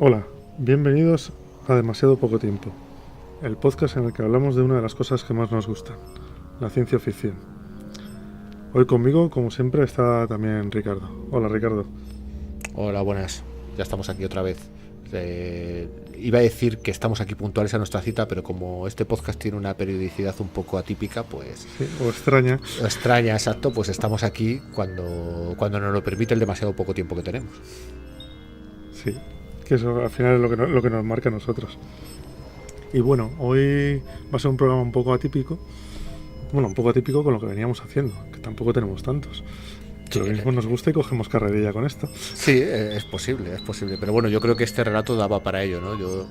Hola, bienvenidos a Demasiado Poco Tiempo, el podcast en el que hablamos de una de las cosas que más nos gustan, la ciencia ficción. Hoy conmigo, como siempre, está también Ricardo. Hola, Ricardo. Hola, buenas. Ya estamos aquí otra vez. Iba a decir que estamos aquí puntuales a nuestra cita, pero como este podcast tiene una periodicidad un poco atípica, pues Sí, o extraña. extraña, exacto, pues estamos aquí cuando nos lo permite el demasiado poco tiempo que tenemos. Sí, que eso al final es lo que nos marca a nosotros. Y bueno, hoy va a ser un programa un poco atípico. Bueno, un poco atípico con lo que veníamos haciendo, que tampoco tenemos tantos. Sí, Lo mismo nos gusta y cogemos carrerilla con esto. sí, es posible, es posible. Pero bueno, yo creo que este relato daba para ello, ¿no? Yo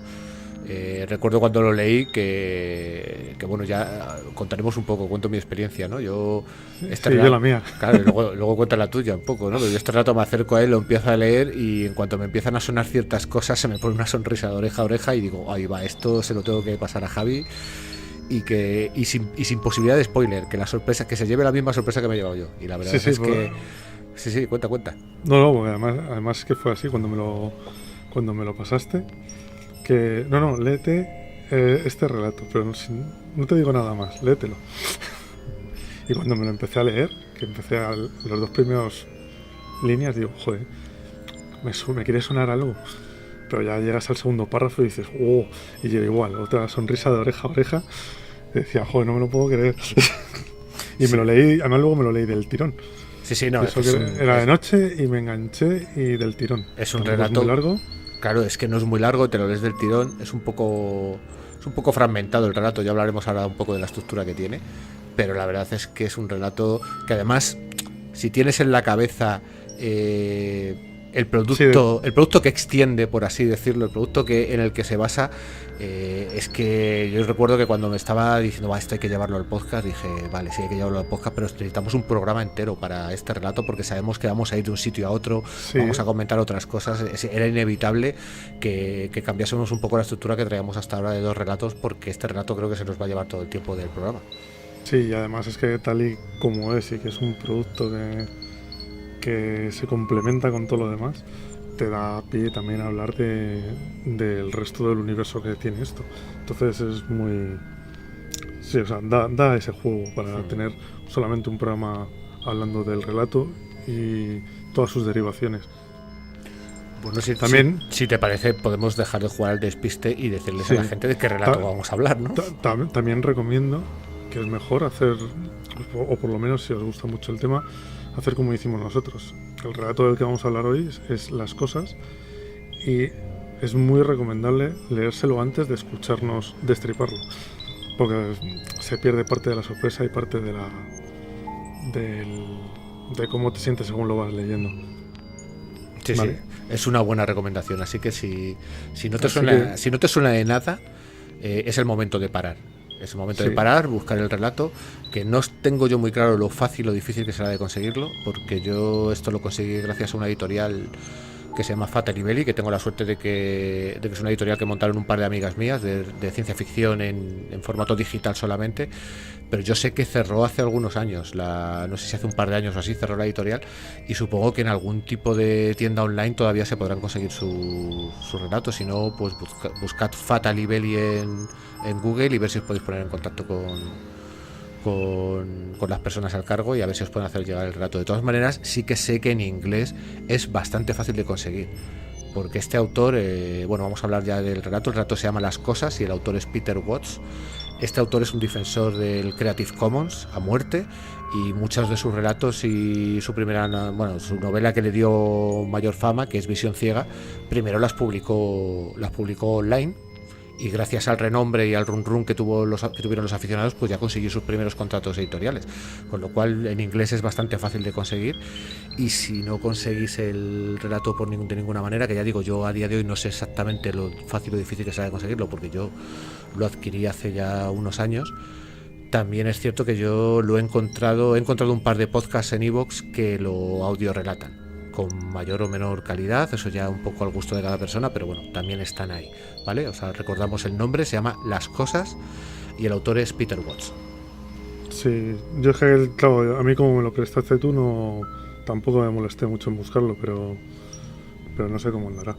recuerdo cuando lo leí que bueno, ya contaremos un poco, cuento mi experiencia, ¿no? Yo este Sí, yo relato, la mía. claro, y luego cuenta la tuya un poco, ¿no? Pero yo este relato me acerco a él, lo empiezo a leer y en cuanto me empiezan a sonar ciertas cosas se me pone una sonrisa de oreja a oreja y digo, ahí va, esto se lo tengo que pasar a Javi y sin posibilidad de spoiler, que la sorpresa, que se lleve la misma sorpresa que me he llevado yo. Y la verdad Sí, sí, es pues, que sí, cuenta. no, porque además que fue así cuando me lo pasaste. Que no, léete este relato, pero no te digo nada más, léetelo. Y cuando me lo empecé a leer, que empecé a los dos primeros líneas, digo, joder, me quiere sonar algo. Pero ya llegas al segundo párrafo y dices, oh, y yo igual, otra sonrisa de oreja a oreja. Y decía, joder, no me lo puedo creer. Y me Sí, lo leí, además luego me lo leí del tirón. sí, no, Y eso que era de noche y me enganché y del tirón. es un Tampoco es muy relato. largo. Claro, es que no es muy largo, te lo lees del tirón, es un poco fragmentado el relato, ya hablaremos ahora un poco de la estructura que tiene, pero la verdad es que es un relato que además, si tienes en la cabeza Sí, el producto que extiende, por así decirlo, el producto en el que se basa, es que yo recuerdo que cuando me estaba diciendo, esto hay que llevarlo al podcast, dije, vale, sí hay que llevarlo al podcast, pero necesitamos un programa entero para este relato porque sabemos que vamos a ir de un sitio a otro, sí, vamos a comentar otras cosas. Era inevitable que cambiásemos un poco la estructura que traíamos hasta ahora de dos relatos, porque este relato creo que se nos va a llevar todo el tiempo del programa. sí, y además es que tal y como es y que es un producto que se complementa con todo lo demás, te da pie también a hablar del resto del universo que tiene esto. Entonces es muy... Sí, o sea, da ese juego para tener solamente un programa hablando del relato y todas sus derivaciones. Bueno, si, si, También, si te parece, podemos dejar de jugar al despiste y decirles a sí, la gente de qué relato vamos a hablar, ¿no? también recomiendo que es mejor hacer, o por lo menos si os gusta mucho el tema, hacer como hicimos nosotros. El relato del que vamos a hablar hoy es Las Cosas y es muy recomendable leérselo antes de escucharnos destriparlo, porque se pierde parte de la sorpresa y parte de cómo te sientes según lo vas leyendo. Sí, sí, Vale. es una buena recomendación. Así que si no te Así suena, que si no te suena de nada, es el momento de parar. Es el momento de sí, parar, buscar el relato, que no tengo yo muy claro lo fácil o difícil que será de conseguirlo, porque yo esto lo conseguí gracias a una editorial que se llama Fata Libelli, que tengo la suerte de que es una editorial que montaron un par de amigas mías de ciencia ficción en formato digital solamente, pero yo sé que cerró hace algunos años, no sé si hace un par de años o así, cerró la editorial y supongo que en algún tipo de tienda online todavía se podrán conseguir sus relatos, si no, pues buscad Fata Libelli en Google y ver si os podéis poner en contacto con las personas al cargo y a ver si os pueden hacer llegar el relato. De todas maneras, sí que sé que en inglés es bastante fácil de conseguir, porque este autor, bueno, vamos a hablar ya del relato. El relato se llama Las Cosas y el autor es Peter Watts. Este autor es un defensor del Creative Commons a muerte y muchos de sus relatos y su novela que le dio mayor fama, que es Visión Ciega, primero las publicó online, y gracias al renombre y al run run que tuvieron los aficionados, pues ya consiguió sus primeros contratos editoriales, con lo cual en inglés es bastante fácil de conseguir. Y si no conseguís el relato de ninguna manera, que ya digo, yo a día de hoy no sé exactamente lo fácil o difícil que será de conseguirlo, porque yo lo adquirí hace ya unos años. También es cierto que yo he encontrado un par de podcasts en iVoox que lo audio relatan con mayor o menor calidad, eso ya un poco al gusto de cada persona, pero bueno, también están ahí, ¿vale? O sea, recordamos el nombre, se llama Las Cosas y el autor es Peter Watts. sí, yo es que, claro, a mí como me lo prestaste tú, no, tampoco me molesté mucho en buscarlo, pero no sé cómo andará.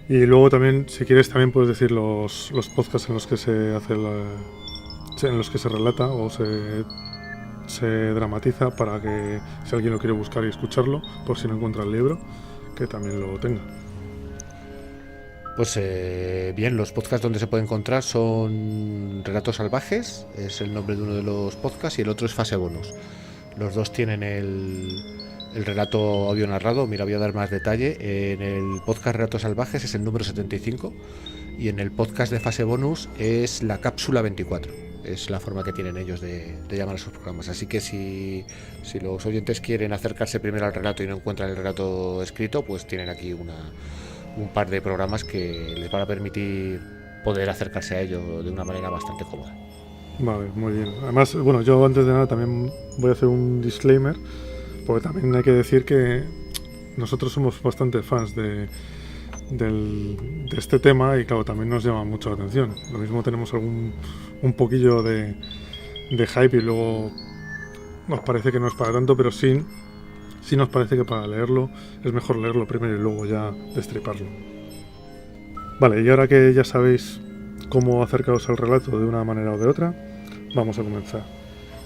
Y luego también, si quieres, también puedes decir los podcasts en los que se hace en los que se relata o se dramatiza, para que si alguien lo quiere buscar y escucharlo, por si no encuentra el libro, que también lo tenga. Pues bien, los podcasts donde se puede encontrar son Relatos Salvajes, es el nombre de uno de los podcasts, y el otro es Fase Bonus. Los dos tienen el relato audio narrado. Mira, voy a dar más detalle. En el podcast Relatos Salvajes es el número 75 y en el podcast de Fase Bonus es la cápsula 24. Es la forma que tienen ellos de llamar a sus programas. Así que si los oyentes quieren acercarse primero al relato y no encuentran el relato escrito, pues tienen aquí un par de programas que les van a permitir poder acercarse a ello de una manera bastante cómoda. Vale, muy bien. Además, bueno, yo antes de nada también voy a hacer un disclaimer, porque también hay que decir que nosotros somos bastante fans de este tema, y claro, también nos llama mucho la atención. Lo mismo tenemos un poquillo de hype y luego nos parece que no es para tanto, pero sí nos parece que para leerlo es mejor leerlo primero y luego ya destriparlo. Vale, y ahora que ya sabéis cómo acercaros al relato de una manera o de otra, vamos a comenzar.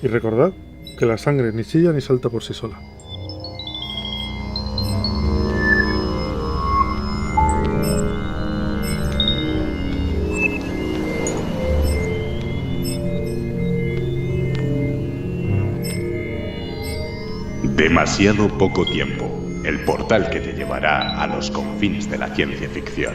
Y recordad que la sangre ni chilla ni salta por sí sola. Demasiado poco tiempo, el portal que te llevará a los confines de la ciencia ficción.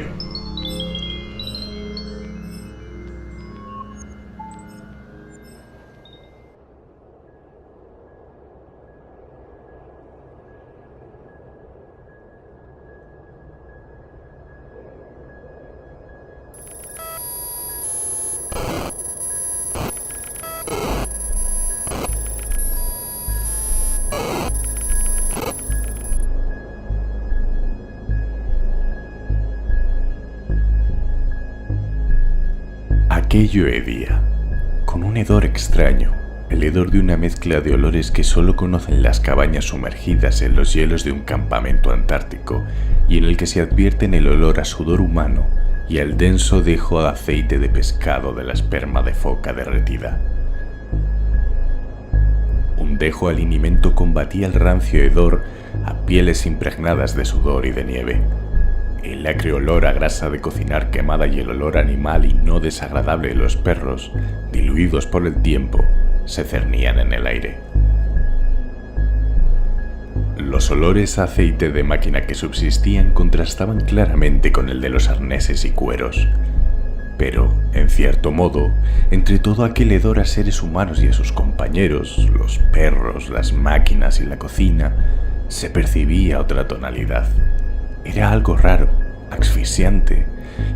Aquello hedía, con un hedor extraño, el hedor de una mezcla de olores que solo conocen las cabañas sumergidas en los hielos de un campamento antártico, y en el que se advierten el olor a sudor humano y el denso dejo de aceite de pescado de la esperma de foca derretida. Un dejo alinimento combatía el rancio hedor a pieles impregnadas de sudor y de nieve. El acre olor a grasa de cocinar quemada y el olor animal y no desagradable de los perros, diluidos por el tiempo, se cernían en el aire. Los olores a aceite de máquina que subsistían contrastaban claramente con el de los arneses y cueros. Pero, en cierto modo, entre todo aquel hedor a seres humanos y a sus compañeros, los perros, las máquinas y la cocina, se percibía otra tonalidad. Era algo raro, asfixiante,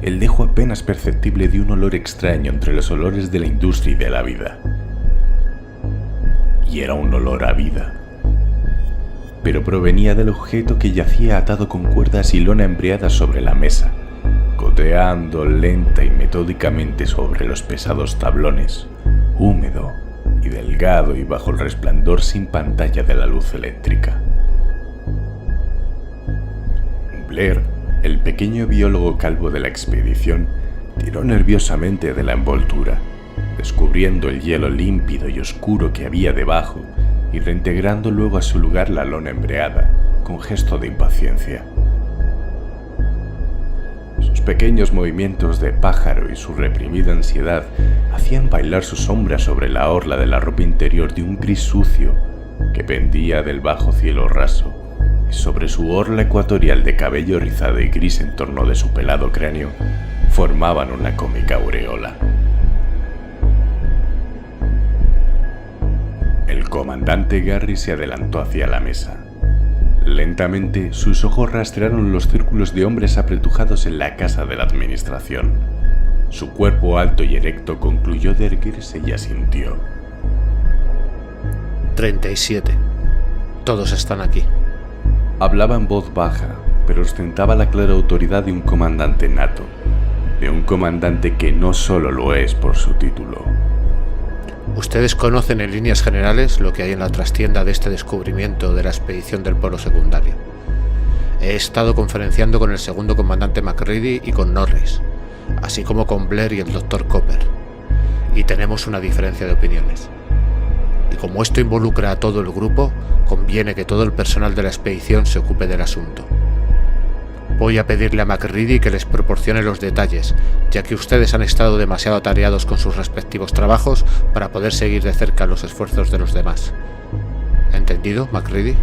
el dejo apenas perceptible de un olor extraño entre los olores de la industria y de la vida. Y era un olor a vida. Pero provenía del objeto que yacía atado con cuerdas y lona embreada sobre la mesa, goteando lenta y metódicamente sobre los pesados tablones, húmedo y delgado y bajo el resplandor sin pantalla de la luz eléctrica. Blair, el pequeño biólogo calvo de la expedición, tiró nerviosamente de la envoltura, descubriendo el hielo límpido y oscuro que había debajo y reintegrando luego a su lugar la lona embreada, con gesto de impaciencia. Sus pequeños movimientos de pájaro y su reprimida ansiedad hacían bailar su sombra sobre la orla de la ropa interior de un gris sucio que pendía del bajo cielo raso, y sobre su orla ecuatorial de cabello rizado y gris en torno de su pelado cráneo formaban una cómica aureola. El comandante Garry se adelantó hacia la mesa. Lentamente, sus ojos rastrearon los círculos de hombres apretujados en la casa de la administración. Su cuerpo alto y erecto concluyó de erguirse y asintió. 37. Todos están aquí. Hablaba en voz baja, pero ostentaba la clara autoridad de un comandante nato, de un comandante que no solo lo es por su título. Ustedes conocen en líneas generales lo que hay en la trastienda de este descubrimiento de la expedición del polo secundario. He estado conferenciando con el segundo comandante Macready y con Norris, así como con Blair y el Dr. Copper, y tenemos una diferencia de opiniones. Y como esto involucra a todo el grupo, conviene que todo el personal de la expedición se ocupe del asunto. Voy a pedirle a Macready que les proporcione los detalles, ya que ustedes han estado demasiado atareados con sus respectivos trabajos para poder seguir de cerca los esfuerzos de los demás. ¿Entendido, Macready?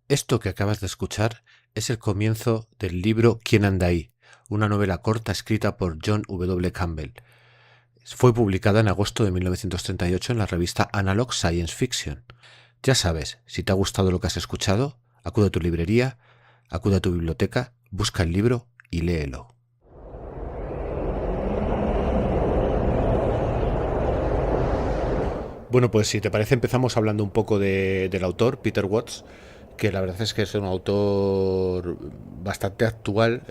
Esto que acabas de escuchar es el comienzo del libro ¿Quién anda ahí?, una novela corta escrita por John W. Campbell. Fue publicada en agosto de 1938 en la revista Analog Science Fiction. Ya sabes, si te ha gustado lo que has escuchado, acude a tu librería, acude a tu biblioteca, busca el libro y léelo. Bueno, pues si te parece empezamos hablando un poco del autor, Peter Watts, que la verdad es que es un autor bastante actual.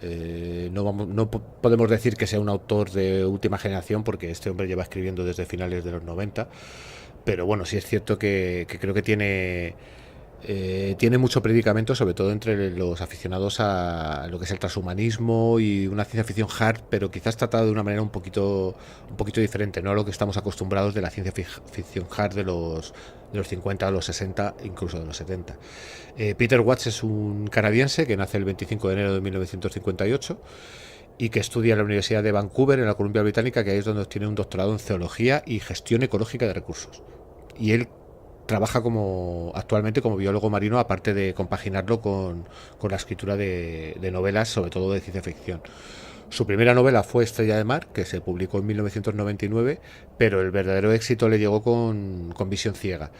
No podemos decir que sea un autor de última generación, porque este hombre lleva escribiendo desde finales de los 90, pero bueno, sí es cierto que creo que tiene mucho predicamento, sobre todo entre los aficionados a lo que es el transhumanismo y una ciencia ficción hard, pero quizás tratado de una manera un poquito diferente, no a lo que estamos acostumbrados de la ciencia ficción hard de los 50, de los 60, incluso de los 70. Peter Watts es un canadiense que nace el 25 de enero de 1958 y que estudia en la Universidad de Vancouver, en la Columbia Británica, que ahí es donde obtiene un doctorado en Zoología y Gestión Ecológica de Recursos. Y él trabaja actualmente como biólogo marino, aparte de compaginarlo con la escritura de novelas, sobre todo de ciencia ficción. Su primera novela fue Estrella de Mar, que se publicó en 1999, pero el verdadero éxito le llegó con Visión Ciega,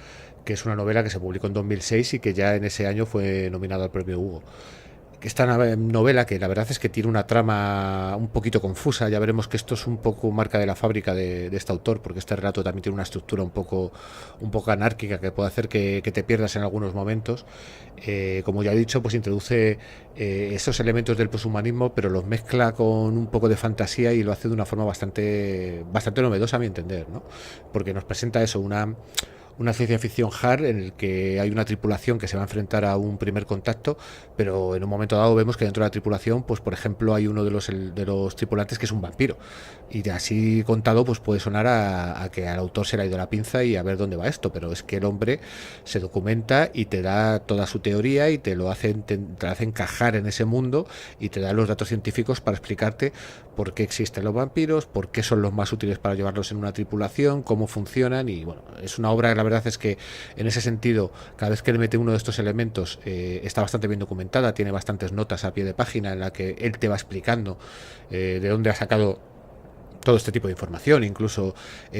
que es una novela que se publicó en 2006 y que ya en ese año fue nominado al premio Hugo. Esta novela, que la verdad es que tiene una trama un poquito confusa, ya veremos que esto es un poco marca de la fábrica de este autor, porque este relato también tiene una estructura un poco anárquica que puede hacer que te pierdas en algunos momentos. Como ya he dicho, pues introduce esos elementos del poshumanismo, pero los mezcla con un poco de fantasía y lo hace de una forma bastante novedosa, a mi entender, ¿no? Porque nos presenta eso, una ciencia ficción hard en el que hay una tripulación que se va a enfrentar a un primer contacto, pero en un momento dado vemos que dentro de la tripulación, pues por ejemplo, hay uno de los tripulantes que es un vampiro, y así contado pues puede sonar a que al autor se le ha ido la pinza y a ver dónde va esto, pero es que el hombre se documenta y te da toda su teoría y te lo hace encajar en ese mundo y te da los datos científicos para explicarte por qué existen los vampiros, por qué son los más útiles para llevarlos en una tripulación, cómo funcionan. Y bueno, es una obra, la verdad es que en ese sentido, cada vez que le mete uno de estos elementos, está bastante bien documentada, tiene bastantes notas a pie de página en la que él te va explicando de dónde ha sacado todo este tipo de información, incluso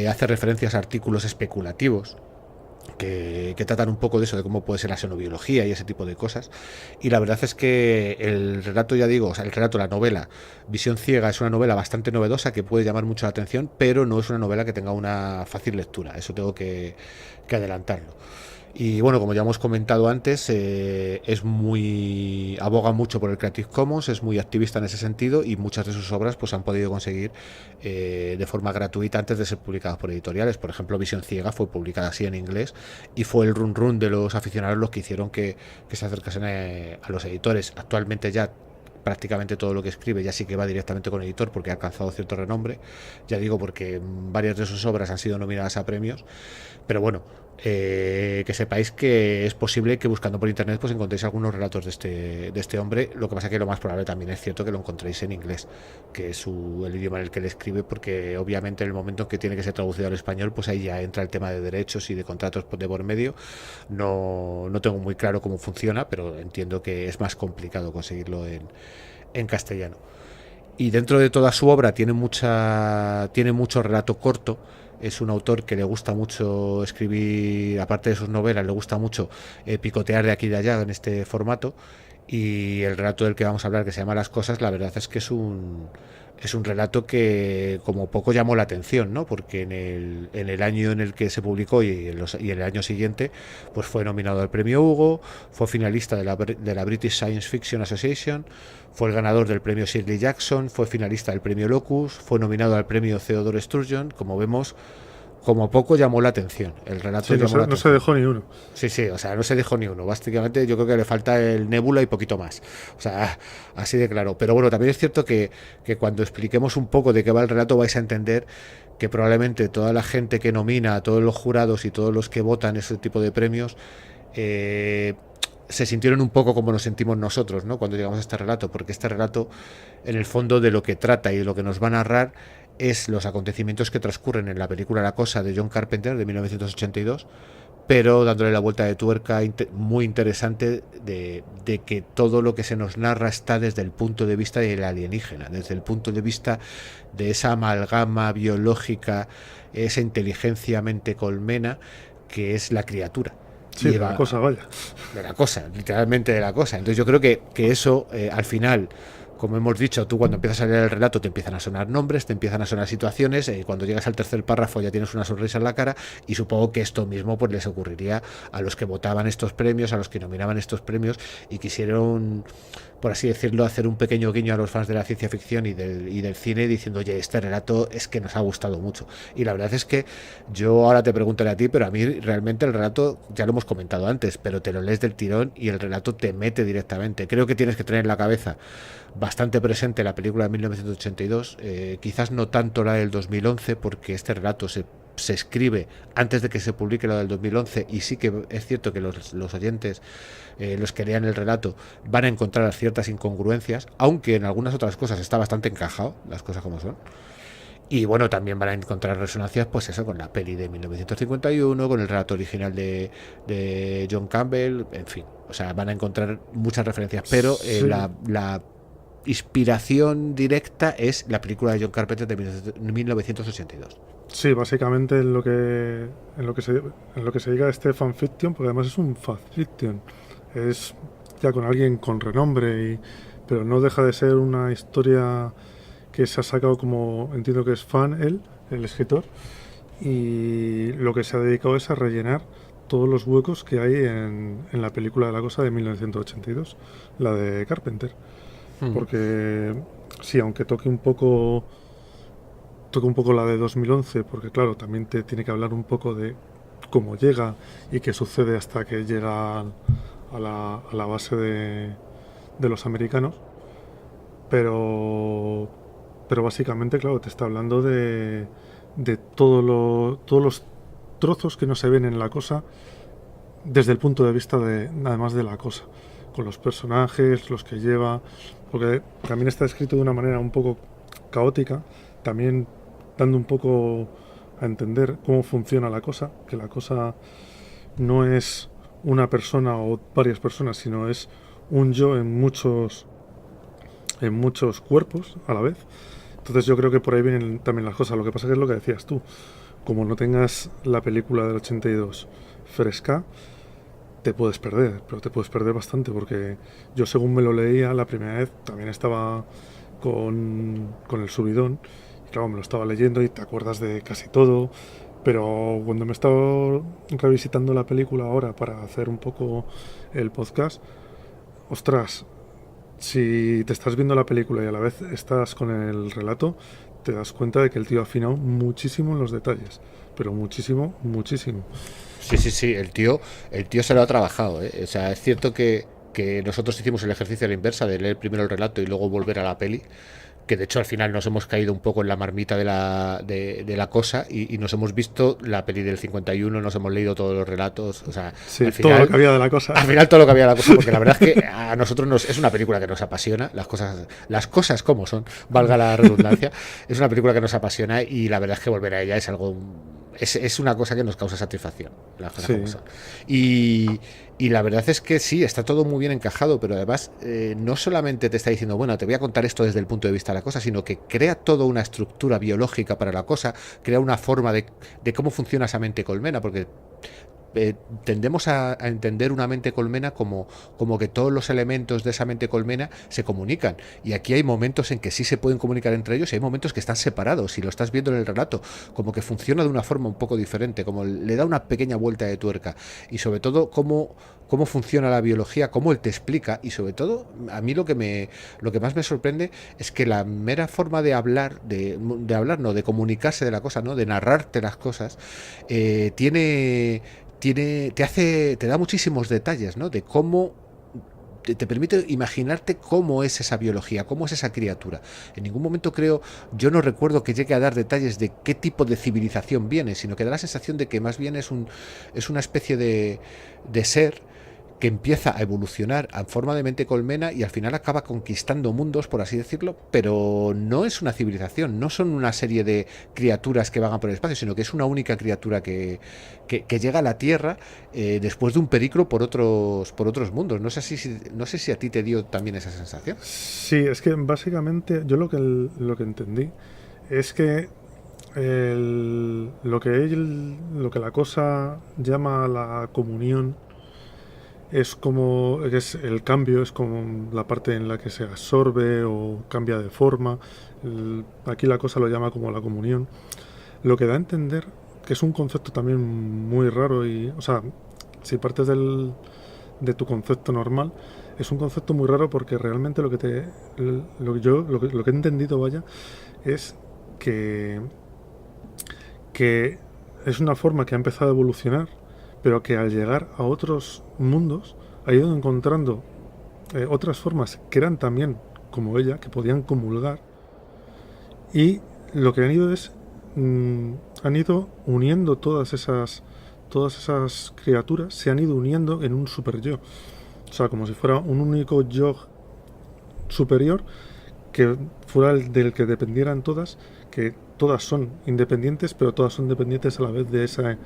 hace referencias a artículos especulativos que tratan un poco de eso, de cómo puede ser la xenobiología y ese tipo de cosas. Y la verdad es que el relato, ya digo, la novela Visión Ciega es una novela bastante novedosa que puede llamar mucho la atención, pero no es una novela que tenga una fácil lectura, eso tengo que adelantarlo. Y bueno, como ya hemos comentado antes, aboga mucho por el Creative Commons, es muy activista en ese sentido, y muchas de sus obras pues han podido conseguir de forma gratuita antes de ser publicadas por editoriales. Por ejemplo, Visión Ciega fue publicada así en inglés y fue el run de los aficionados los que hicieron que se acercasen a los editores. Actualmente ya prácticamente todo lo que escribe ya sí que va directamente con editor, porque ha alcanzado cierto renombre, ya digo, porque varias de sus obras han sido nominadas a premios. Pero bueno, que sepáis que es posible que buscando por internet pues encontréis algunos relatos de este hombre. Lo que pasa que lo más probable también es cierto que lo encontréis en inglés, que es el idioma en el que él escribe, porque obviamente en el momento en que tiene que ser traducido al español, pues ahí ya entra el tema de derechos y de contratos de por medio. No tengo muy claro cómo funciona, pero entiendo que es más complicado conseguirlo en castellano. Y dentro de toda su obra tiene mucho relato corto. Es un autor que le gusta mucho escribir, aparte de sus novelas, le gusta mucho picotear de aquí y de allá en este formato. Y el relato del que vamos a hablar, que se llama Las cosas, la verdad es que es un relato que como poco llamó la atención, ¿no? Porque en el año en el que se publicó y en el año siguiente, pues fue nominado al premio Hugo, fue finalista de la British Science Fiction Association, fue el ganador del premio Shirley Jackson, fue finalista del premio Locus, fue nominado al premio Theodore Sturgeon. Como vemos, como poco llamó la atención. El relato Sí, llamó la no se atención. dejó ni uno. Sí, sí, o sea, no se dejó ni uno. Básicamente yo creo que le falta el Nebula y poquito más. O sea, así de claro. Pero bueno, también es cierto que cuando expliquemos un poco de qué va el relato vais a entender que probablemente toda la gente que nomina, todos los jurados y todos los que votan ese tipo de premios, se sintieron un poco como nos sentimos nosotros, ¿no? Cuando llegamos a este relato, porque este relato, en el fondo, de lo que trata y de lo que nos va a narrar es los acontecimientos que transcurren en la película La cosa de John Carpenter de 1982, pero dándole la vuelta de tuerca muy interesante de que todo lo que se nos narra está desde el punto de vista del alienígena, desde el punto de vista de esa amalgama biológica, esa inteligencia mente colmena que es la criatura. Sí, de la cosa, vaya. De la cosa, literalmente de la cosa. Entonces yo creo que eso, al final, como hemos dicho, tú cuando empiezas a leer el relato te empiezan a sonar nombres, te empiezan a sonar situaciones, y cuando llegas al tercer párrafo ya tienes una sonrisa en la cara, y supongo que esto mismo pues les ocurriría a los que votaban estos premios, a los que nominaban estos premios y quisieron, por así decirlo, hacer un pequeño guiño a los fans de la ciencia ficción y del cine, diciendo, oye, este relato es que nos ha gustado mucho. Y la verdad es que yo ahora te preguntaré a ti, pero a mí realmente el relato, ya lo hemos comentado antes, pero te lo lees del tirón y el relato te mete directamente. Creo que tienes que tener en la cabeza bastante presente la película de 1982, quizás no tanto la del 2011, porque este relato se escribe antes de que se publique la del 2011, y sí que es cierto que los oyentes, los que lean el relato, van a encontrar ciertas incongruencias, aunque en algunas otras cosas está bastante encajado, las cosas como son. Y bueno, también van a encontrar resonancias, pues eso, con la peli de 1951, con el relato original de John Campbell, en fin. O sea, van a encontrar muchas referencias, pero Sí. la inspiración directa es la película de John Carpenter de 1982. Sí, básicamente en lo que se diga este fanfiction, porque además es un fanfiction, es ya con alguien con renombre, pero no deja de ser una historia que se ha sacado, como entiendo que es fan él, el escritor, y lo que se ha dedicado es a rellenar todos los huecos que hay en la película de La cosa de 1982, la de Carpenter. Porque sí, aunque toque un poco la de 2011, porque claro, también te tiene que hablar un poco de cómo llega y qué sucede hasta que llega a la base de los americanos, pero básicamente, claro, te está hablando de todos los trozos que no se ven en La cosa desde el punto de vista además de La cosa, con los personajes, los que lleva, porque también está escrito de una manera un poco caótica, también dando un poco a entender cómo funciona la cosa, que la cosa no es una persona o varias personas, sino es un yo en muchos cuerpos a la vez. Entonces yo creo que por ahí vienen también las cosas. Lo que pasa que es lo que decías tú, como no tengas la película del 82 fresca, te puedes perder, pero te puedes perder bastante, porque yo, según me lo leía la primera vez, también estaba con el subidón, y claro, me lo estaba leyendo y te acuerdas de casi todo, pero cuando me he estado revisitando la película ahora para hacer un poco el podcast, ostras, si te estás viendo la película y a la vez estás con el relato, te das cuenta de que el tío ha afinado muchísimo en los detalles, pero muchísimo, muchísimo. Sí, el tío se lo ha trabajado, ¿eh? O sea, es cierto que nosotros hicimos el ejercicio a la inversa de leer primero el relato y luego volver a la peli, que de hecho al final nos hemos caído un poco en la marmita de la cosa y nos hemos visto la peli del 51, nos hemos leído todos los relatos, o sea, sí, al final, todo lo que había de La cosa. Al final todo lo que había de La cosa, porque la verdad es que a nosotros es una película que nos apasiona, las cosas como son, valga la redundancia, es una película que nos apasiona y la verdad es que volver a ella es algo... Es una cosa que nos causa satisfacción, las cosas como son. Y la verdad es que sí, está todo muy bien encajado, pero además no solamente te está diciendo, bueno, te voy a contar esto desde el punto de vista de la cosa, sino que crea toda una estructura biológica para la cosa, crea una forma de cómo funciona esa mente colmena, porque tendemos a entender una mente colmena como que todos los elementos de esa mente colmena se comunican, y aquí hay momentos en que sí se pueden comunicar entre ellos y hay momentos que están separados, y lo estás viendo en el relato, como que funciona de una forma un poco diferente, como le da una pequeña vuelta de tuerca, y sobre todo cómo funciona la biología, cómo él te explica, y sobre todo a mí lo que más me sorprende es que la mera forma de hablar, de hablar no, de comunicarse de la cosa, no, de narrarte las cosas, te da muchísimos detalles, ¿no? De cómo te permite imaginarte cómo es esa biología, cómo es esa criatura. En ningún momento yo no recuerdo que llegue a dar detalles de qué tipo de civilización viene, sino que da la sensación de que más bien es una especie de ser que empieza a evolucionar en forma de mente colmena y al final acaba conquistando mundos, por así decirlo, pero no es una civilización, no son una serie de criaturas que vagan por el espacio, sino que es una única criatura que llega a la Tierra después de un periplo por otros mundos. No sé si a ti te dio también esa sensación. Sí, es que básicamente yo lo que entendí es que lo que la cosa llama la comunión es el cambio, es como la parte en la que se absorbe o cambia de forma. Aquí la cosa lo llama como la comunión. Lo que da a entender que es un concepto también muy raro y, o sea, si partes de tu concepto normal, es un concepto muy raro porque realmente lo que he entendido, vaya, es que es una forma que ha empezado a evolucionar, pero que al llegar a otros mundos ha ido encontrando otras formas que eran también como ella, que podían comulgar, y lo que han ido uniendo todas esas criaturas, se han ido uniendo en un super yo, o sea, como si fuera un único yo superior que fuera el del que dependieran todas, que todas son independientes, pero todas son dependientes a la vez de ese,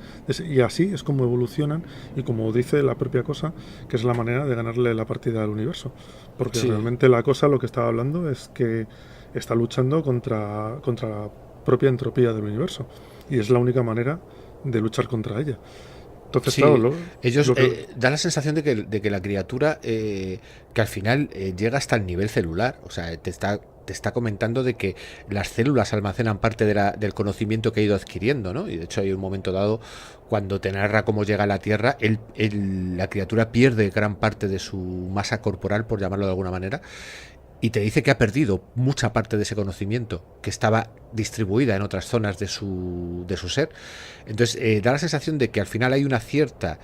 y así es como evolucionan, y como dice la propia cosa, que es la manera de ganarle la partida al universo, porque Sí. realmente la cosa lo que está hablando es que está luchando contra la propia entropía del universo, y es la única manera de luchar contra ella. Entonces, Sí, claro, ellos da la sensación de que la criatura que al final llega hasta el nivel celular, o sea, te está comentando de que las células almacenan parte del conocimiento que ha ido adquiriendo, ¿no? Y de hecho hay un momento dado cuando te narra cómo llega a la Tierra, la criatura pierde gran parte de su masa corporal, por llamarlo de alguna manera, y te dice que ha perdido mucha parte de ese conocimiento que estaba distribuida en otras zonas de su ser. Entonces da la sensación de que al final hay una cierta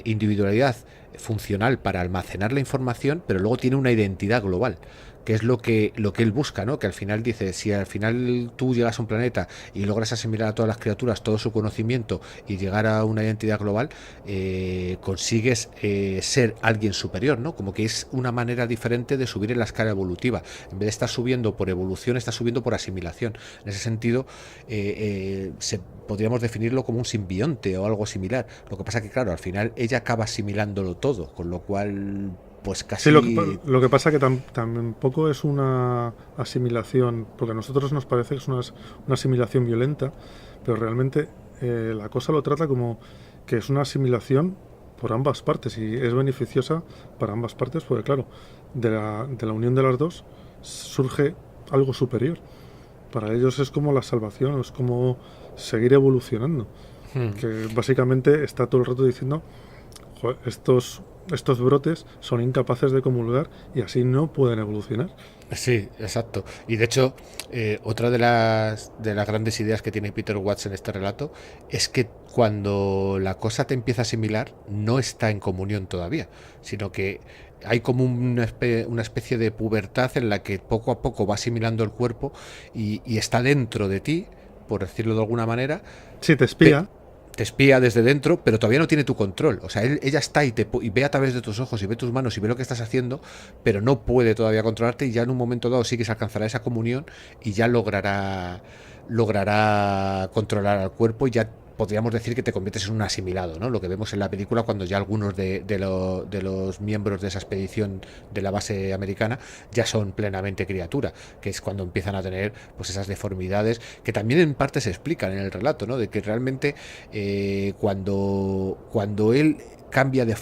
individualidad funcional para almacenar la información, pero luego tiene una identidad global, que es lo que él busca, ¿no? Que al final dice, si al final tú llegas a un planeta y logras asimilar a todas las criaturas todo su conocimiento y llegar a una identidad global, consigues ser alguien superior, ¿no? Como que es una manera diferente de subir en la escala evolutiva. En vez de estar subiendo por evolución, está subiendo por asimilación. En ese sentido, podríamos definirlo como un simbionte o algo similar. Lo que pasa que, claro, al final ella acaba asimilándolo todo, con lo cual pues casi... Sí, lo que pasa que tampoco es una asimilación, porque a nosotros nos parece que es una asimilación violenta, pero realmente la cosa lo trata como que es una asimilación por ambas partes y es beneficiosa para ambas partes, porque claro, de la unión de las dos surge algo superior. Para ellos es como la salvación, es como seguir evolucionando, que básicamente está todo el rato diciendo, joder, estos brotes son incapaces de comulgar y así no pueden evolucionar. Sí, exacto. Y de hecho, otra de las grandes ideas que tiene Peter Watts en este relato es que cuando la cosa te empieza a asimilar, no está en comunión todavía, sino que hay como una especie de pubertad en la que poco a poco va asimilando el cuerpo y está dentro de ti, por decirlo de alguna manera. Sí, te espía. Te espía desde dentro, pero todavía no tiene tu control. O sea, ella está y ve a través de tus ojos y ve tus manos y ve lo que estás haciendo, pero no puede todavía controlarte, y ya en un momento dado sí que se alcanzará esa comunión y ya logrará controlar al cuerpo y ya podríamos decir que te conviertes en un asimilado, ¿no? Lo que vemos en la película cuando ya algunos de los miembros de esa expedición de la base americana ya son plenamente criatura, que es cuando empiezan a tener pues esas deformidades que también en parte se explican en el relato, ¿no? De que realmente cuando él cambia de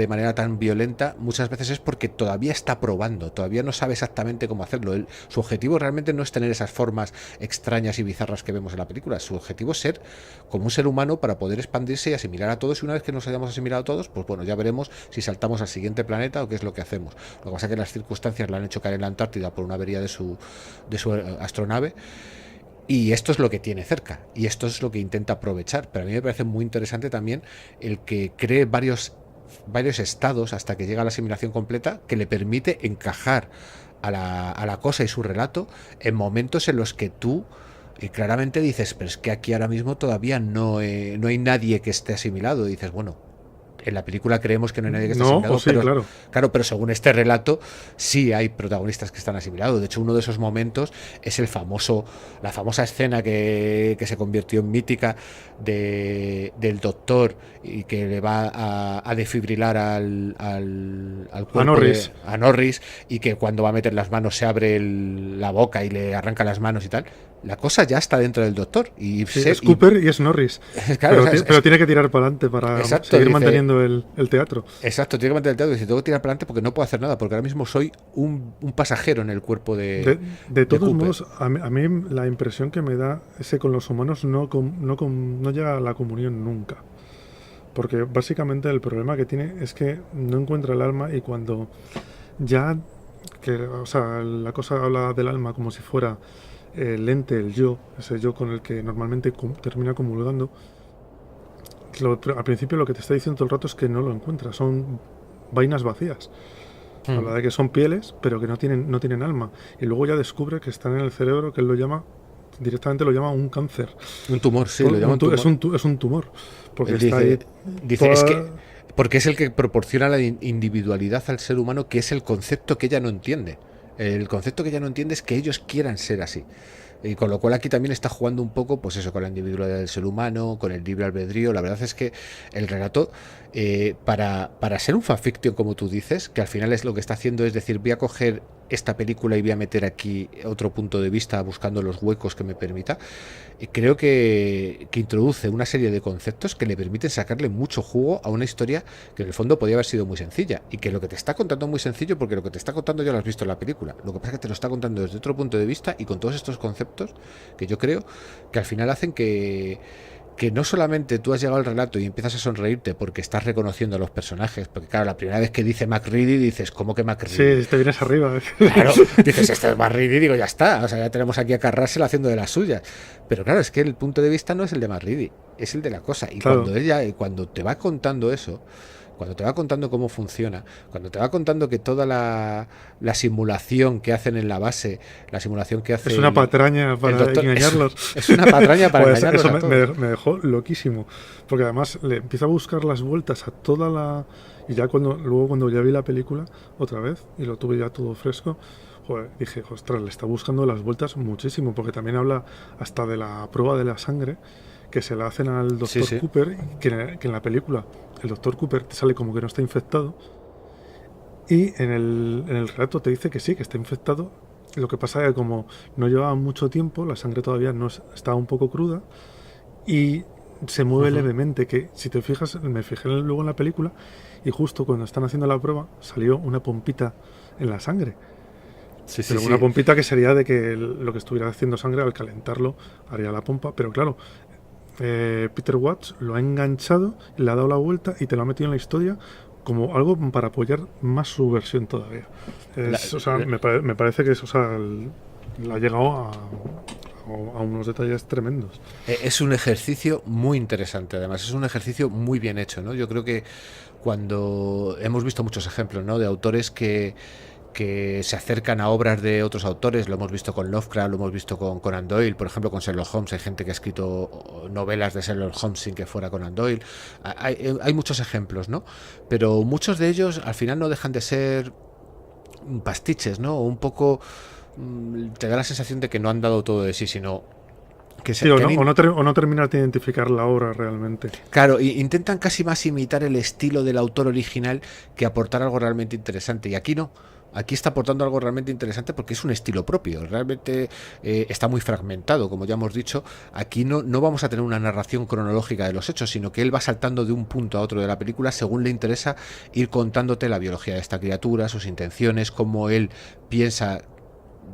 manera tan violenta, muchas veces es porque todavía está probando, todavía no sabe exactamente cómo hacerlo. Su objetivo realmente no es tener esas formas extrañas y bizarras que vemos en la película, su objetivo es ser como un ser humano para poder expandirse y asimilar a todos, y una vez que nos hayamos asimilado a todos, pues bueno, ya veremos si saltamos al siguiente planeta o qué es lo que hacemos. Lo que pasa es que las circunstancias le han hecho caer en la Antártida por una avería de su astronave. Y esto es lo que tiene cerca, y esto es lo que intenta aprovechar. Pero a mí me parece muy interesante también el que cree varios estados hasta que llega a la asimilación completa, que le permite encajar a la cosa y su relato en momentos en los que tú claramente dices, pero es que aquí ahora mismo todavía no hay nadie que esté asimilado. Y dices, bueno, en la película creemos que no hay nadie que esté asimilado, sí, pero, claro, pero según este relato sí hay protagonistas que están asimilados. De hecho, uno de esos momentos es la famosa escena que se convirtió en mítica del doctor y que le va a desfibrilar al cuerpo a Norris, y que cuando va a meter las manos se abre la boca y le arranca las manos y tal. La cosa ya está dentro del doctor. Es Cooper y es Norris. Claro, pero tiene que tirar para adelante para seguir manteniendo el teatro. Exacto, tiene que mantener el teatro. Dice, tengo que tirar para adelante porque no puedo hacer nada, porque ahora mismo soy un pasajero en el cuerpo de todos Cooper. modos, a mí la impresión que me da es que con los humanos no llega a la comunión nunca. Porque básicamente el problema que tiene es que no encuentra el alma, y cuando ya... la cosa habla del alma como si fuera el ente, el yo, ese yo con el que normalmente termina comulgando. Al principio lo que te está diciendo todo el rato es que no lo encuentra, son vainas vacías. Habla de que son pieles, pero que no tienen alma. Y luego ya descubre que están en el cerebro, que él directamente lo llama un cáncer. Un tumor, sí, lo llama un tumor. Es un tumor. Porque él está dice es que porque es el que proporciona la individualidad al ser humano, que es el concepto que ella no entiende. El concepto que ella no entiende es que ellos quieran ser así. Y con lo cual aquí también está jugando un poco, pues eso, con la individualidad del ser humano, con el libre albedrío. La verdad es que el relato, para ser un fanfiction, como tú dices, que al final es lo que está haciendo, es decir, voy a coger esta película y voy a meter aquí otro punto de vista buscando los huecos que me permita. Y creo que introduce una serie de conceptos que le permiten sacarle mucho jugo a una historia que en el fondo podría haber sido muy sencilla, y que lo que te está contando es muy sencillo, porque lo que te está contando ya lo has visto en la película. Lo que pasa es que te lo está contando desde otro punto de vista y con todos estos conceptos que yo creo que al final hacen que no solamente tú has llegado al relato y empiezas a sonreírte porque estás reconociendo a los personajes, porque claro, la primera vez que dice MacReady dices, ¿cómo que MacReady? Sí, te vienes arriba. Claro, dices, este es MacReady, digo, ya está, o sea, ya tenemos aquí a Kurt Russell haciendo de las suyas. Pero claro, es que el punto de vista no es el de MacReady, es el de la cosa. Y claro, cuando te va contando eso, cuando te va contando cómo funciona, cuando te va contando que toda la simulación que hacen en la base, la simulación que hace... Es una patraña para engañarlos. Es una patraña para pues engañarlos. Eso me dejó loquísimo. Porque además le empieza a buscar las vueltas a toda la... Y ya cuando ya vi la película otra vez, y lo tuve ya todo fresco, dije, ostras, le está buscando las vueltas muchísimo, porque también habla hasta de la prueba de la sangre que se la hacen al Dr. Cooper, que en la película el Dr. Cooper te sale como que no está infectado, y en el relato te dice que sí, que está infectado. Lo que pasa es que como no llevaba mucho tiempo, la sangre todavía estaba un poco cruda y se mueve levemente, que si te fijas, me fijé luego en la película, y justo cuando están haciendo la prueba salió una pompita en la sangre. Pero una pompita que sería de que lo que estuviera haciendo sangre, al calentarlo haría la pompa, pero claro, Peter Watts lo ha enganchado, le ha dado la vuelta y te lo ha metido en la historia como algo para apoyar más su versión todavía. Me parece que eso, le ha llegado a unos detalles tremendos. Es un ejercicio muy interesante, además es un ejercicio muy bien hecho, ¿no? Yo creo que cuando hemos visto muchos ejemplos, ¿no?, de autores que se acercan a obras de otros autores, lo hemos visto con Lovecraft, lo hemos visto con Conan Doyle, por ejemplo con Sherlock Holmes, hay gente que ha escrito novelas de Sherlock Holmes sin que fuera Conan Doyle, hay muchos ejemplos, ¿no? Pero muchos de ellos al final no dejan de ser pastiches, ¿no? Un poco te da la sensación de que no han dado todo de sí, sino Sí, o no terminas de identificar la obra realmente. Claro, intentan casi más imitar el estilo del autor original que aportar algo realmente interesante. Y aquí no. Aquí está aportando algo realmente interesante porque es un estilo propio. Realmente está muy fragmentado, como ya hemos dicho. Aquí no vamos a tener una narración cronológica de los hechos, sino que él va saltando de un punto a otro de la película según le interesa ir contándote la biología de esta criatura, sus intenciones, cómo él piensa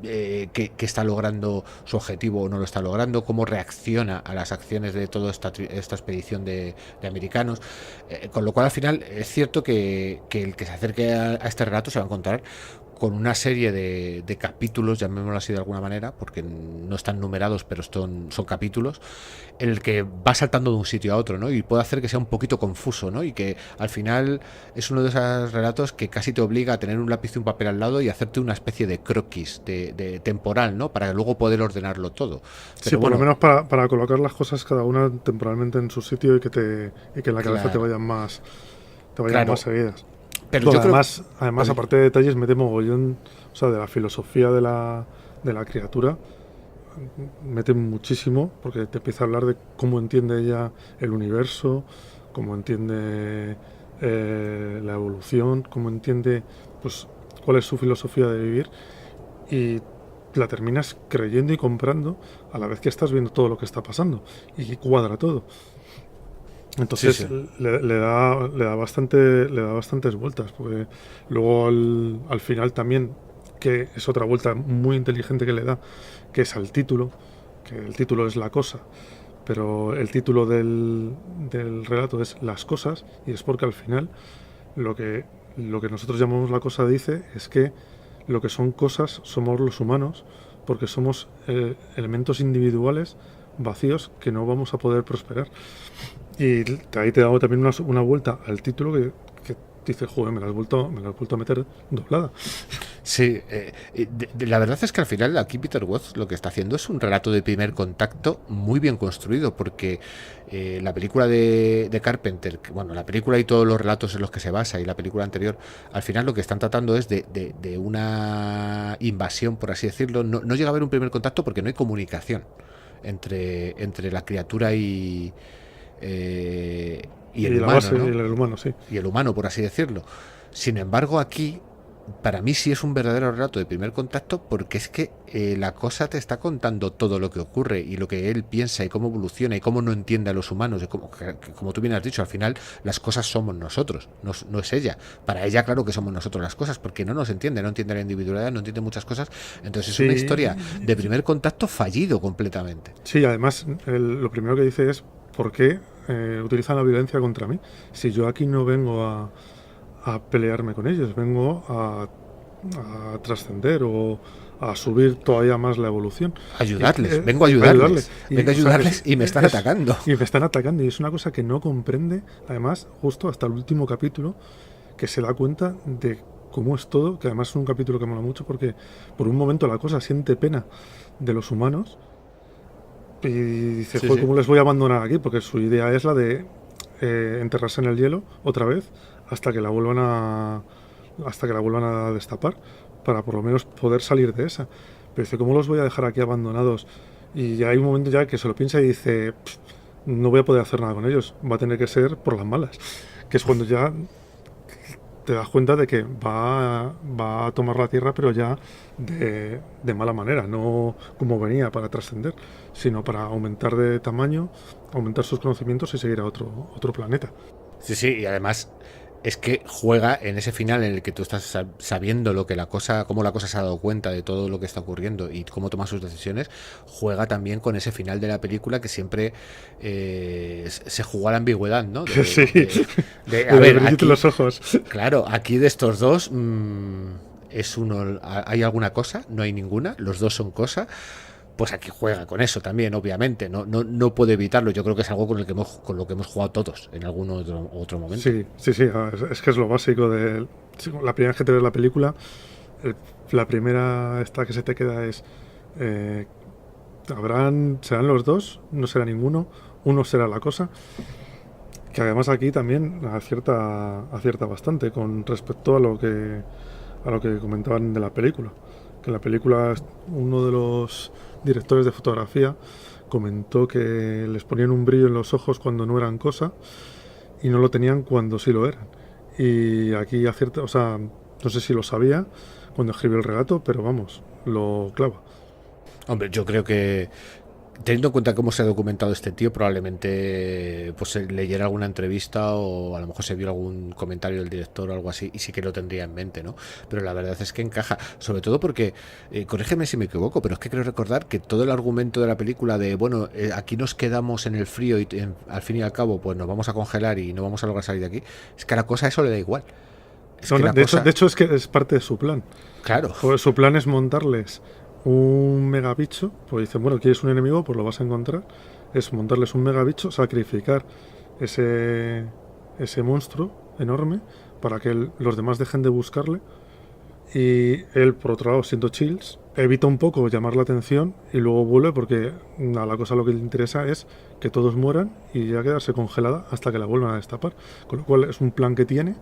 que está logrando su objetivo o no lo está logrando, cómo reacciona a las acciones de toda esta expedición de americanos, con lo cual al final es cierto que el que se acerque a este relato se va a encontrar con una serie de capítulos, llamémoslo así de alguna manera, porque no están numerados, pero son capítulos, en el que va saltando de un sitio a otro, ¿no? Y puede hacer que sea un poquito confuso, ¿no? Y que al final es uno de esos relatos que casi te obliga a tener un lápiz y un papel al lado y hacerte una especie de croquis de temporal, ¿no? Para luego poder ordenarlo todo. Pero sí, por lo menos para colocar las cosas cada una temporalmente en su sitio y que en la cabeza te vayan más seguidas. Pero yo además, aparte de detalles, mete mogollón, o sea, de la filosofía de la criatura, mete muchísimo, porque te empieza a hablar de cómo entiende ella el universo, cómo entiende la evolución, cómo entiende, pues, cuál es su filosofía de vivir, y la terminas creyendo y comprando a la vez que estás viendo todo lo que está pasando, y cuadra todo. Entonces sí. Le da bastantes vueltas, porque luego al final también, que es otra vuelta muy inteligente que le da, que es al título, que el título es la cosa, pero el título del relato es las cosas, y es porque al final lo que nosotros llamamos la cosa dice es que lo que son cosas somos los humanos, porque somos elementos individuales vacíos que no vamos a poder prosperar. Y ahí te da también una vuelta al título que dices, joder, me la has vuelto a meter doblada. Sí, la verdad es que al final aquí Peter Watts lo que está haciendo es un relato de primer contacto muy bien construido, porque la película de Carpenter, bueno, la película y todos los relatos en los que se basa y la película anterior, al final lo que están tratando es de una invasión, por así decirlo. No llega a haber un primer contacto porque no hay comunicación entre la criatura y el humano, base, ¿no? Y el humano, sí. Y el humano, por así decirlo. Sin embargo, aquí, para mí sí es un verdadero relato de primer contacto, porque es que la cosa te está contando todo lo que ocurre y lo que él piensa y cómo evoluciona y cómo no entiende a los humanos. Y como tú bien has dicho, al final las cosas somos nosotros, no es ella. Para ella, claro que somos nosotros las cosas, porque no entiende la individualidad, no entiende muchas cosas. Entonces es una historia de primer contacto fallido completamente. Sí, además lo primero que dice es ¿por qué utilizan la violencia contra mí? Si yo aquí no vengo a pelearme con ellos, vengo a trascender o a subir todavía más la evolución. Ayudarles, vengo a ayudarles. Vengo a ayudarles y me están atacando. Y me están atacando, y es una cosa que no comprende, además, justo hasta el último capítulo, que se da cuenta de cómo es todo, que además es un capítulo que mola mucho porque por un momento la cosa siente pena de los humanos y dice, joder, ¿cómo les voy a abandonar aquí? Porque su idea es la de enterrarse en el hielo otra vez hasta que la vuelvan a destapar, para por lo menos poder salir de esa. Pero dice, ¿cómo los voy a dejar aquí abandonados? Y ya hay un momento ya que se lo piensa y dice, no voy a poder hacer nada con ellos, va a tener que ser por las malas. Que es cuando ya te das cuenta de que va a tomar la tierra, pero ya de mala manera, no como venía para trascender, sino para aumentar de tamaño, aumentar sus conocimientos y seguir a otro planeta. Sí, y además es que juega en ese final en el que tú estás sabiendo cómo la cosa se ha dado cuenta de todo lo que está ocurriendo y cómo toma sus decisiones. Juega también con ese final de la película que siempre se jugó a la ambigüedad, ¿no? A ver, aquí, los ojos. Claro, aquí de estos dos es uno, ¿hay alguna cosa? No hay ninguna, los dos son cosa. Pues aquí juega con eso también, obviamente, no puede evitarlo. Yo creo que es algo con lo que hemos jugado todos en algún otro momento. Sí, es que es lo básico de la primera vez que te ves la película. La primera esta que se te queda es serán los dos, no será ninguno, uno será la cosa, que además aquí también acierta bastante con respecto a lo que comentaban de la película, que la película, uno de los directores de fotografía comentó que les ponían un brillo en los ojos cuando no eran cosa y no lo tenían cuando sí lo eran. Y aquí acierta, o sea, no sé si lo sabía cuando escribió el relato, pero vamos, lo clava. Hombre, yo creo que, teniendo en cuenta cómo se ha documentado este tío, probablemente pues leyera alguna entrevista o a lo mejor se vio algún comentario del director o algo así y sí que lo tendría en mente, ¿no? Pero la verdad es que encaja, sobre todo porque, corrígeme si me equivoco, pero es que creo recordar que todo el argumento de la película de, bueno, aquí nos quedamos en el frío y al fin y al cabo pues nos vamos a congelar y no vamos a lograr salir de aquí, es que a la cosa eso le da igual. No, de hecho es que es parte de su plan. Claro. Pues su plan es montarles un megabicho, pues dicen, bueno, ¿quieres un enemigo? Pues lo vas a encontrar. Es montarles un megabicho, sacrificar ese monstruo enorme para que los demás dejen de buscarle. Y él, por otro lado, siendo Chills, evita un poco llamar la atención y luego vuelve porque a la cosa lo que le interesa es que todos mueran y ya quedarse congelada hasta que la vuelvan a destapar. Con lo cual es un plan que tiene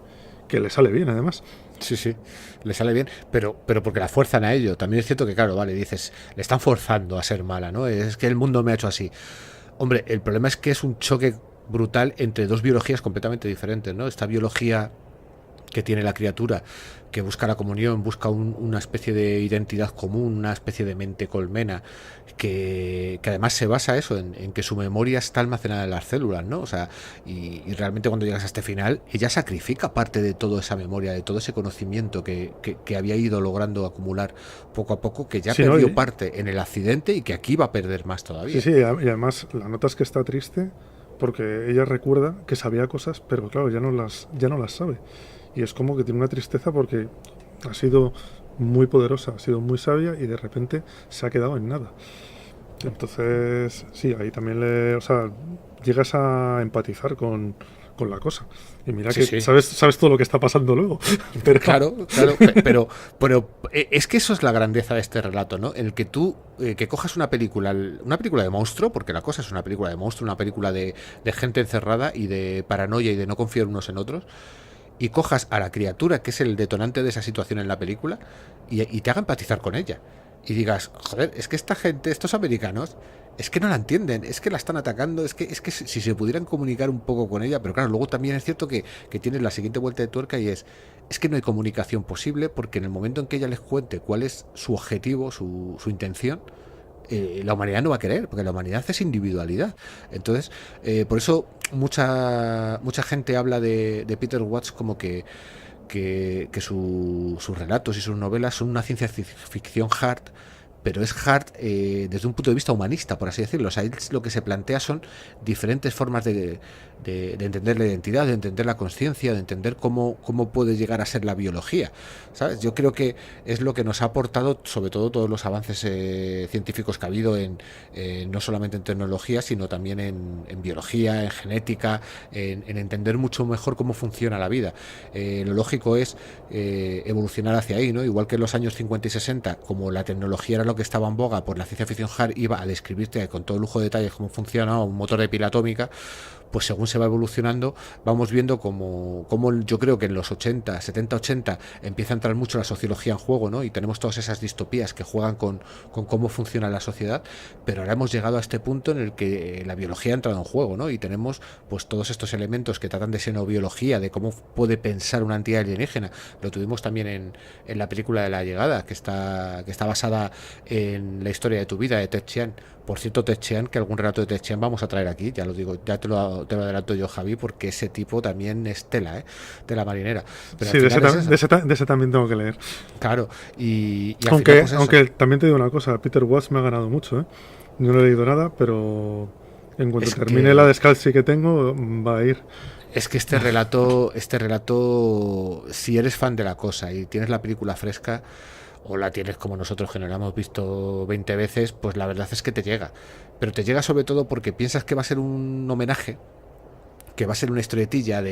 que le sale bien, además. Sí, le sale bien, pero porque la fuerzan a ello. También es cierto que, claro, vale, dices, le están forzando a ser mala, ¿no? Es que el mundo me ha hecho así. Hombre, el problema es que es un choque brutal entre dos biologías completamente diferentes, ¿no? Esta biología que tiene la criatura, que busca la comunión, busca una especie de identidad común, una especie de mente colmena, que además se basa eso en que su memoria está almacenada en las células, ¿no? O sea, y realmente cuando llegas a este final, ella sacrifica parte de toda esa memoria, de todo ese conocimiento que había ido logrando acumular poco a poco, que ya sí, perdió ¿no? parte en el accidente y que aquí va a perder más todavía. Sí, y además la nota es que está triste porque ella recuerda que sabía cosas, pero claro, ya no las sabe. Y es como que tiene una tristeza porque ha sido muy poderosa, ha sido muy sabia y de repente se ha quedado en nada. Entonces, sí, ahí también llegas a empatizar con la cosa. Y mira que sí. Sabes todo lo que está pasando luego. Pero... Claro, pero es que eso es la grandeza de este relato, ¿no? En el que tú, que cojas una película de monstruo, porque la cosa es una película de monstruo, una película de gente encerrada y de paranoia y de no confiar unos en otros, y cojas a la criatura, que es el detonante de esa situación en la película, y te haga empatizar con ella. Y digas, joder, es que esta gente, estos americanos, es que no la entienden, es que la están atacando, es que si se pudieran comunicar un poco con ella, pero claro, luego también es cierto que tienes la siguiente vuelta de tuerca y es que no hay comunicación posible, porque en el momento en que ella les cuente cuál es su objetivo, su intención, la humanidad no va a querer, porque la humanidad es individualidad. Entonces, por eso mucha gente habla de Peter Watts como que sus relatos y sus novelas son una ciencia ficción hard, pero es hard desde un punto de vista humanista, por así decirlo. O sea, lo que se plantea son diferentes formas de entender la identidad, de entender la conciencia, de entender cómo puede llegar a ser la biología, ¿sabes? Yo creo que es lo que nos ha aportado, sobre todo, todos los avances científicos que ha habido no solamente en tecnología, sino también en biología, en genética, en entender mucho mejor cómo funciona la vida. Lo lógico es evolucionar hacia ahí, ¿no? Igual que en los años 50 y 60, como la tecnología era lo que estaba en boga, por la ciencia ficción hard iba a describirte con todo lujo de detalles cómo funciona un motor de pila atómica. Pues según se va evolucionando, vamos viendo como yo creo que en los 80, 70, 80 empieza a entrar mucho la sociología en juego, ¿no? Y tenemos todas esas distopías que juegan con cómo funciona la sociedad, pero ahora hemos llegado a este punto en el que la biología ha entrado en juego, ¿no? Y tenemos pues todos estos elementos que tratan de xenobiología, de cómo puede pensar una entidad alienígena. Lo tuvimos también en la película de La Llegada, que está basada en la historia de tu vida, de Ted Chiang. Por cierto, Ted Chiang, que algún relato de Ted Chiang vamos a traer aquí, ya lo digo, ya te lo adelanto yo, Javi, porque ese tipo también es tela, tela marinera. Pero sí, de ese también tengo que leer. Claro, y aunque, final, pues aunque también te digo una cosa, Peter Watts me ha ganado mucho, No he leído nada, pero en cuanto termine la descalzi que tengo, va a ir. Es que este relato, si eres fan de la cosa y tienes la película fresca, o la tienes como nosotros, que nos la hemos visto 20 veces, pues la verdad es que te llega. Pero te llega sobre todo porque piensas que va a ser un homenaje, que va a ser una historietilla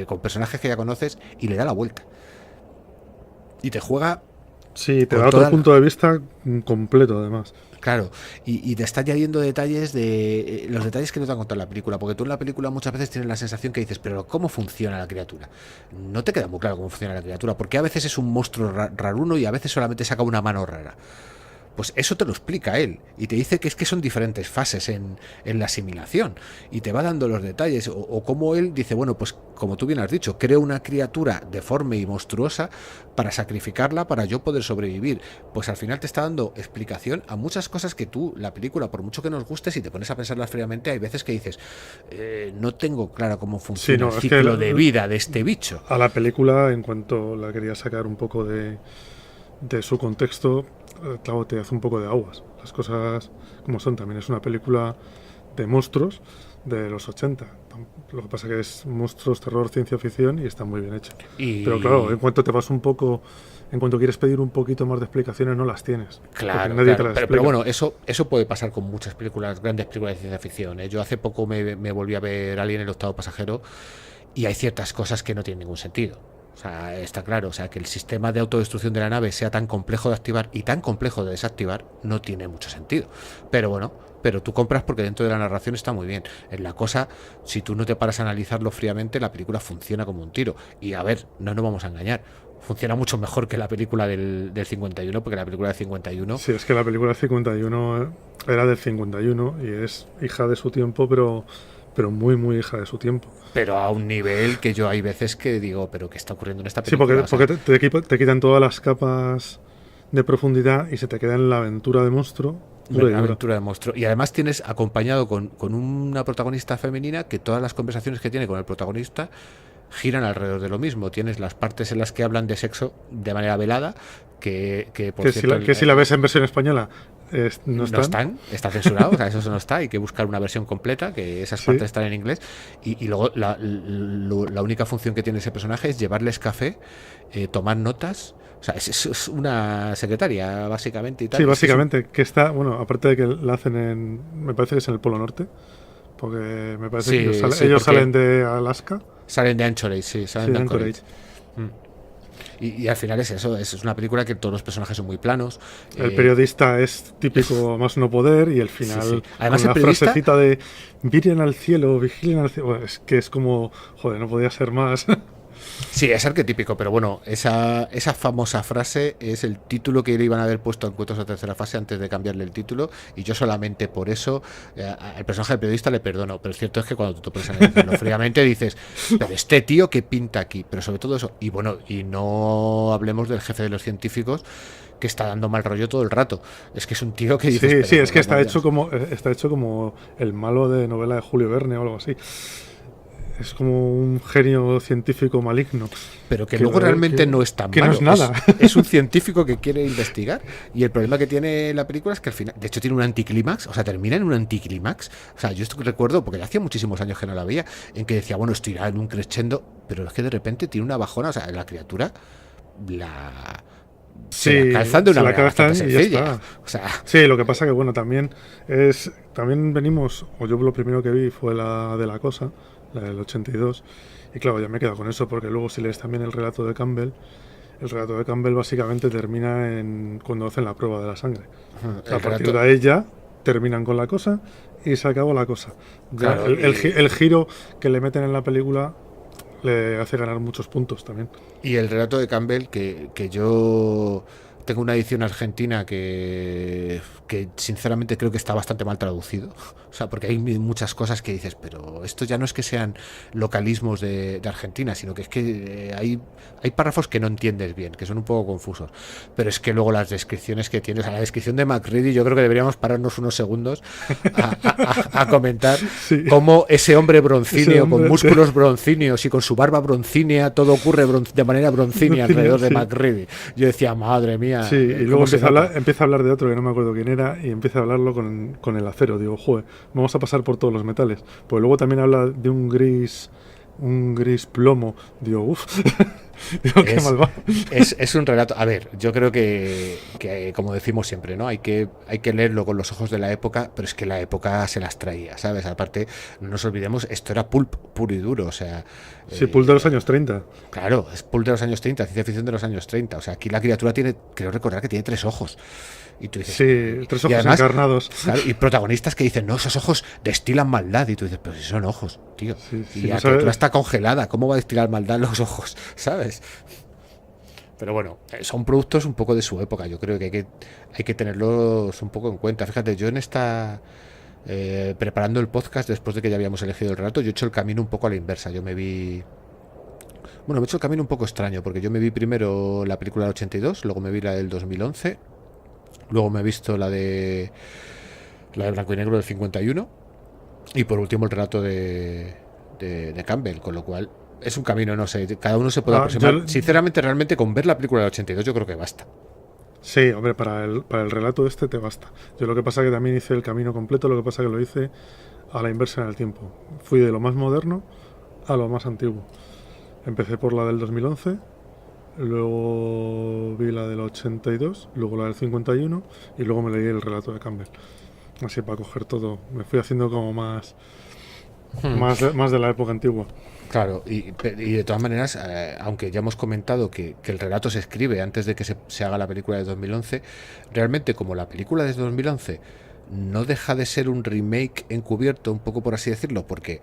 con personajes que ya conoces, y le da la vuelta. Y te juega... Sí, te da otro punto de vista completo, además. Claro, y te está añadiendo detalles de los detalles que no te han contado en la película, porque tú en la película muchas veces tienes la sensación que dices, pero ¿cómo funciona la criatura? No te queda muy claro cómo funciona la criatura, porque a veces es un monstruo raruno y a veces solamente saca una mano rara. pues eso te lo explica él y te dice que es que son diferentes fases en la asimilación y te va dando los detalles o como él dice, bueno, pues como tú bien has dicho, creo una criatura deforme y monstruosa para sacrificarla para yo poder sobrevivir. Pues al final te está dando explicación a muchas cosas que tú, la película, por mucho que nos guste, si te pones a pensarlas fríamente, hay veces que dices, no tengo clara cómo funciona el ciclo de vida de este bicho. A la película, en cuanto la quería sacar un poco de su contexto, claro, te hace un poco de aguas. Las cosas como son, también es una película de monstruos de los 80. Lo que pasa que es monstruos, terror, ciencia ficción y está muy bien hecha. Pero claro, en cuanto te vas un poco, en cuanto quieres pedir un poquito más de explicaciones, no las tienes. Claro, pero bueno, eso puede pasar con muchas películas, grandes películas de ciencia ficción. Yo hace poco me volví a ver Alien, el octavo pasajero, y hay ciertas cosas que no tienen ningún sentido. O sea, está claro, o sea, que el sistema de autodestrucción de la nave sea tan complejo de activar y tan complejo de desactivar no tiene mucho sentido. Pero bueno, pero tú compras porque dentro de la narración está muy bien. En la cosa, si tú no te paras a analizarlo fríamente, la película funciona como un tiro. Y a ver, no nos vamos a engañar, funciona mucho mejor que la película del 51, porque la película del 51... Sí, es que la película del 51 era del 51 y es hija de su tiempo, pero muy, muy hija de su tiempo. Pero a un nivel que yo hay veces que digo, ¿pero qué está ocurriendo en esta película? Sí, porque te quitan todas las capas de profundidad y se te queda en la aventura de monstruo. La aventura de monstruo. Y además tienes acompañado con una protagonista femenina que todas las conversaciones que tiene con el protagonista giran alrededor de lo mismo. Tienes las partes en las que hablan de sexo de manera velada, que por cierto... si la ves en versión española... No están, está censurado, o sea, eso no está, hay que buscar una versión completa, que esas partes están en inglés, y luego la única función que tiene ese personaje es llevarles café, tomar notas, o sea, es una secretaria, básicamente, y tal. Sí, básicamente, que está, bueno, aparte de que la hacen me parece que es en el Polo Norte, porque me parece que ellos salen de Alaska. Salen de Anchorage, sí, salen de Anchorage. Y al final es eso, es una película que todos los personajes son muy planos. El periodista es típico más no poder y el final, sí. Además, con la frasecita de miren al cielo, vigilen al cielo, es que es como, joder, no podía ser más. Sí, es arquetípico, pero bueno, esa famosa frase es el título que le iban a haber puesto en Encuentros a Tercera Fase antes de cambiarle el título, y yo solamente por eso al personaje del periodista le perdono, pero es cierto es que cuando tú te pones a analizarlo fríamente dices, pero este tío ¿qué pinta aquí? Pero sobre todo eso, y bueno, y no hablemos del jefe de los científicos, que está dando mal rollo todo el rato. Es que es un tío que dice... Sí, es que está hecho como el malo de novela de Julio Verne o algo así. Es como un genio científico maligno. Pero que luego realmente no es tan malo. No es nada. Es un científico que quiere investigar. Y el problema que tiene la película es que al final, de hecho, tiene un anticlímax. O sea, termina en un anticlímax. O sea, yo esto recuerdo, porque hacía muchísimos años que no la veía, en que decía, bueno, esto irá en un crescendo. Pero es que de repente tiene una bajona. O sea, la criatura se la calzan de una manera bastante sencilla. O sea, sí, lo que pasa que, bueno, también venimos, o yo lo primero que vi fue la de La Cosa, la del 82, y claro, ya me he quedado con eso, porque luego si lees también el relato de Campbell básicamente termina cuando hacen la prueba de la sangre. A partir de ahí ya terminan con La Cosa y se acabó La Cosa. Ya, claro, el giro que le meten en la película le hace ganar muchos puntos también. Y el relato de Campbell, que yo tengo una edición argentina que sinceramente creo que está bastante mal traducido. O sea, porque hay muchas cosas que dices, pero esto ya no es que sean localismos de Argentina, sino que es que hay párrafos que no entiendes bien, que son un poco confusos. Pero es que luego las descripciones que tienes, la descripción de MacReady, yo creo que deberíamos pararnos unos segundos a comentar cómo ese hombre broncíneo, con músculos broncíneos y con su barba broncínea, todo ocurre de manera broncínea alrededor de MacReady. Yo decía, madre mía. Sí, y luego empieza a hablar de otro que no me acuerdo quién era, y empieza a hablarlo con el acero. Digo, joder, vamos a pasar por todos los metales. Pues luego también habla de un gris plomo. Digo, uff. Digo, qué malvado. Es un relato. A ver, yo creo que como decimos siempre, ¿no? Hay que leerlo con los ojos de la época, pero es que la época se las traía, ¿sabes? Aparte, no nos olvidemos, esto era pulp puro y duro, o sea... Sí, pulp de los años 30. Claro, es pulp de los años 30, ciencia ficción de los años 30. O sea, aquí la criatura creo recordar que tiene 3 ojos. Y tú dices, sí, 3 ojos además, encarnados. Claro, y protagonistas que dicen, no, esos ojos destilan maldad. Y tú dices, pero si son ojos, tío. Sí, y la criatura está congelada, ¿cómo va a destilar maldad los ojos? ¿Sabes? Pero bueno, son productos un poco de su época. Yo creo que hay que tenerlos un poco en cuenta. Fíjate, yo en esta... preparando el podcast, después de que ya habíamos elegido el relato, yo he hecho el camino un poco a la inversa. Yo me vi... Bueno, me he hecho el camino un poco extraño, porque yo me vi primero la película del 82, luego me vi la del 2011, luego me he visto la de blanco y negro del 51, y por último el relato de Campbell, con lo cual es un camino, no sé, cada uno se puede aproximar. Sinceramente, realmente con ver la película del 82 yo creo que basta. Sí, hombre, para el relato este te basta. Yo lo que pasa es que también hice el camino completo, lo que pasa es que lo hice a la inversa en el tiempo. Fui de lo más moderno a lo más antiguo. Empecé por la del 2011, luego vi la del 82, luego la del 51 y luego me leí el relato de Campbell. Así para coger todo. Me fui haciendo como más de la época antigua. Claro, y de todas maneras, aunque ya hemos comentado que el relato se escribe antes de que se haga la película de 2011, realmente como la película de 2011 no deja de ser un remake encubierto, un poco por así decirlo, porque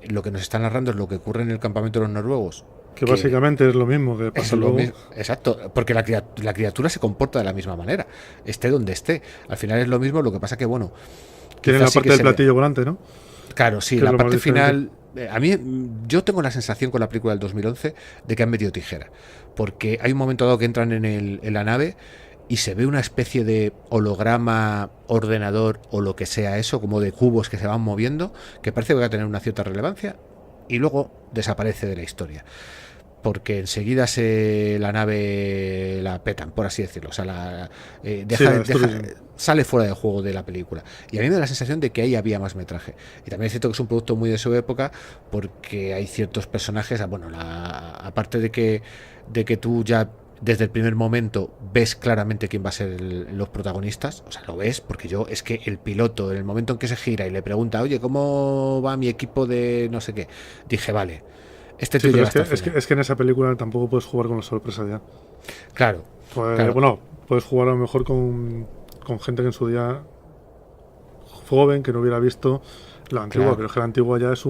lo que nos está narrando es lo que ocurre en el campamento de los noruegos. Que básicamente es lo mismo que pasa luego. Exacto, porque la criatura se comporta de la misma manera, esté donde esté. Al final es lo mismo, lo que pasa que, bueno... Tiene la parte del platillo volante, ¿no? Claro, sí, la parte final... A mí, yo tengo la sensación con la película del 2011 de que han metido tijera, porque hay un momento dado que entran en la nave y se ve una especie de holograma, ordenador o lo que sea eso, como de cubos que se van moviendo, que parece que va a tener una cierta relevancia y luego desaparece de la historia, porque enseguida la nave la petan, por así decirlo, o sea, sale fuera de juego de la película. Y a mí me da la sensación de que ahí había más metraje. Y también es cierto que es un producto muy de su época, porque hay ciertos personajes, bueno, aparte de que tú ya desde el primer momento ves claramente quién va a ser los protagonistas, o sea, lo ves, porque es que el piloto, en el momento en que se gira y le pregunta, oye, ¿cómo va mi equipo de no sé qué? Dije, vale, este tío llega hasta el final. Es que en esa película tampoco puedes jugar con la sorpresa ya. Claro, claro. Bueno, puedes jugar a lo mejor con gente que en su día joven, que no hubiera visto la antigua, Claro. pero es que la antigua ya es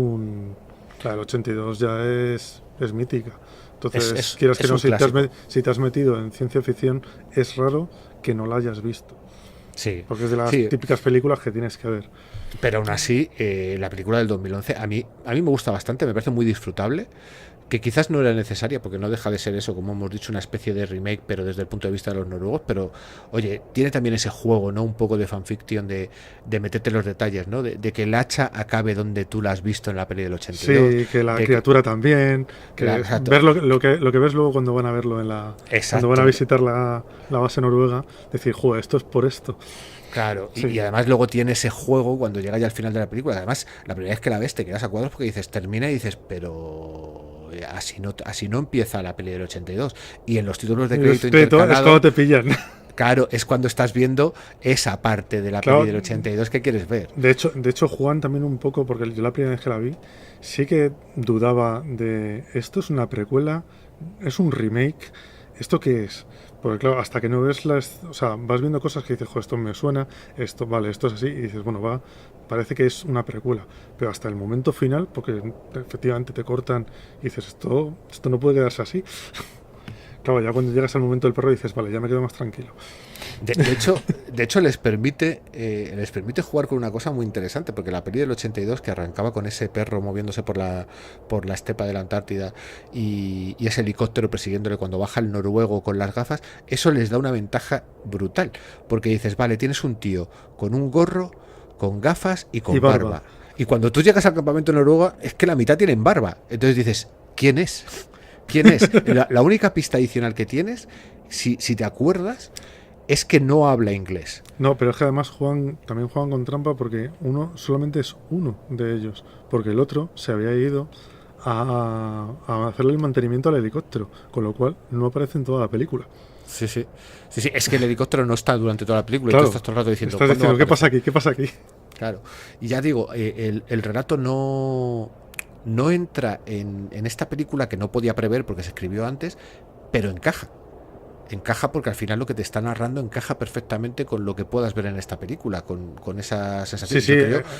la del 82 ya es mítica. Entonces, quieras que no, si te has metido en ciencia ficción, es raro que no la hayas visto. Sí. Porque es de las típicas películas que tienes que ver. Pero aún así, la película del 2011 a mí me gusta bastante, me parece muy disfrutable, que quizás no era necesaria, porque no deja de ser eso, como hemos dicho, una especie de remake, pero desde el punto de vista de los noruegos. Pero, oye, tiene también ese juego, ¿no? Un poco de fanfiction, de meterte los detalles, ¿no? De que el hacha acabe donde tú la has visto en la peli del 82. Sí, que la criatura también. Que ver lo que ves luego cuando van a verlo cuando van a visitar la base noruega, decir, joder, esto es por esto. Claro, sí. Y además luego tiene ese juego cuando llega ya al final de la película. Además, la primera vez que la ves te quedas a cuadros porque dices, termina y dices, pero así no empieza la peli del 82. Y en los títulos de crédito intercalado, es cuando te pillan. Claro, es cuando estás viendo esa parte de la peli del 82 que quieres ver. De hecho, Juan también un poco, porque yo la primera vez que la vi, sí que dudaba de, ¿esto es una precuela? ¿Es un remake? ¿Esto qué es? Porque claro, hasta que no ves vas viendo cosas que dices, joder, esto me suena, esto es así, y dices, bueno, parece que es una precuela, pero hasta el momento final, porque efectivamente te cortan y dices, esto no puede quedarse así. Claro, ya cuando llegas al momento del perro dices, vale, ya me quedo más tranquilo. De hecho les permite jugar con una cosa muy interesante, porque la peli del 82, que arrancaba con ese perro moviéndose por la estepa de la Antártida y ese helicóptero persiguiéndole cuando baja el noruego con las gafas, eso les da una ventaja brutal, porque dices, vale, tienes un tío con un gorro, con gafas y con barba. Y cuando tú llegas al campamento noruego, es que la mitad tienen barba. Entonces dices, ¿quién es? ¿Quién es? La única pista adicional que tienes, si te acuerdas, es que no habla inglés. No, pero es que además también juegan con trampa, porque solamente es uno de ellos, porque el otro se había ido a hacerle el mantenimiento al helicóptero, con lo cual no aparece en toda la película. Sí, es que el helicóptero no está durante toda la película, claro, y tú estás todo el rato diciendo, ¿qué pasa aquí? ¿Qué pasa aquí? Claro, y ya digo, el relato no entra en esta película, que no podía prever porque se escribió antes, pero encaja porque al final lo que te está narrando encaja perfectamente con lo que puedas ver en esta película, con esa sensación. Sí,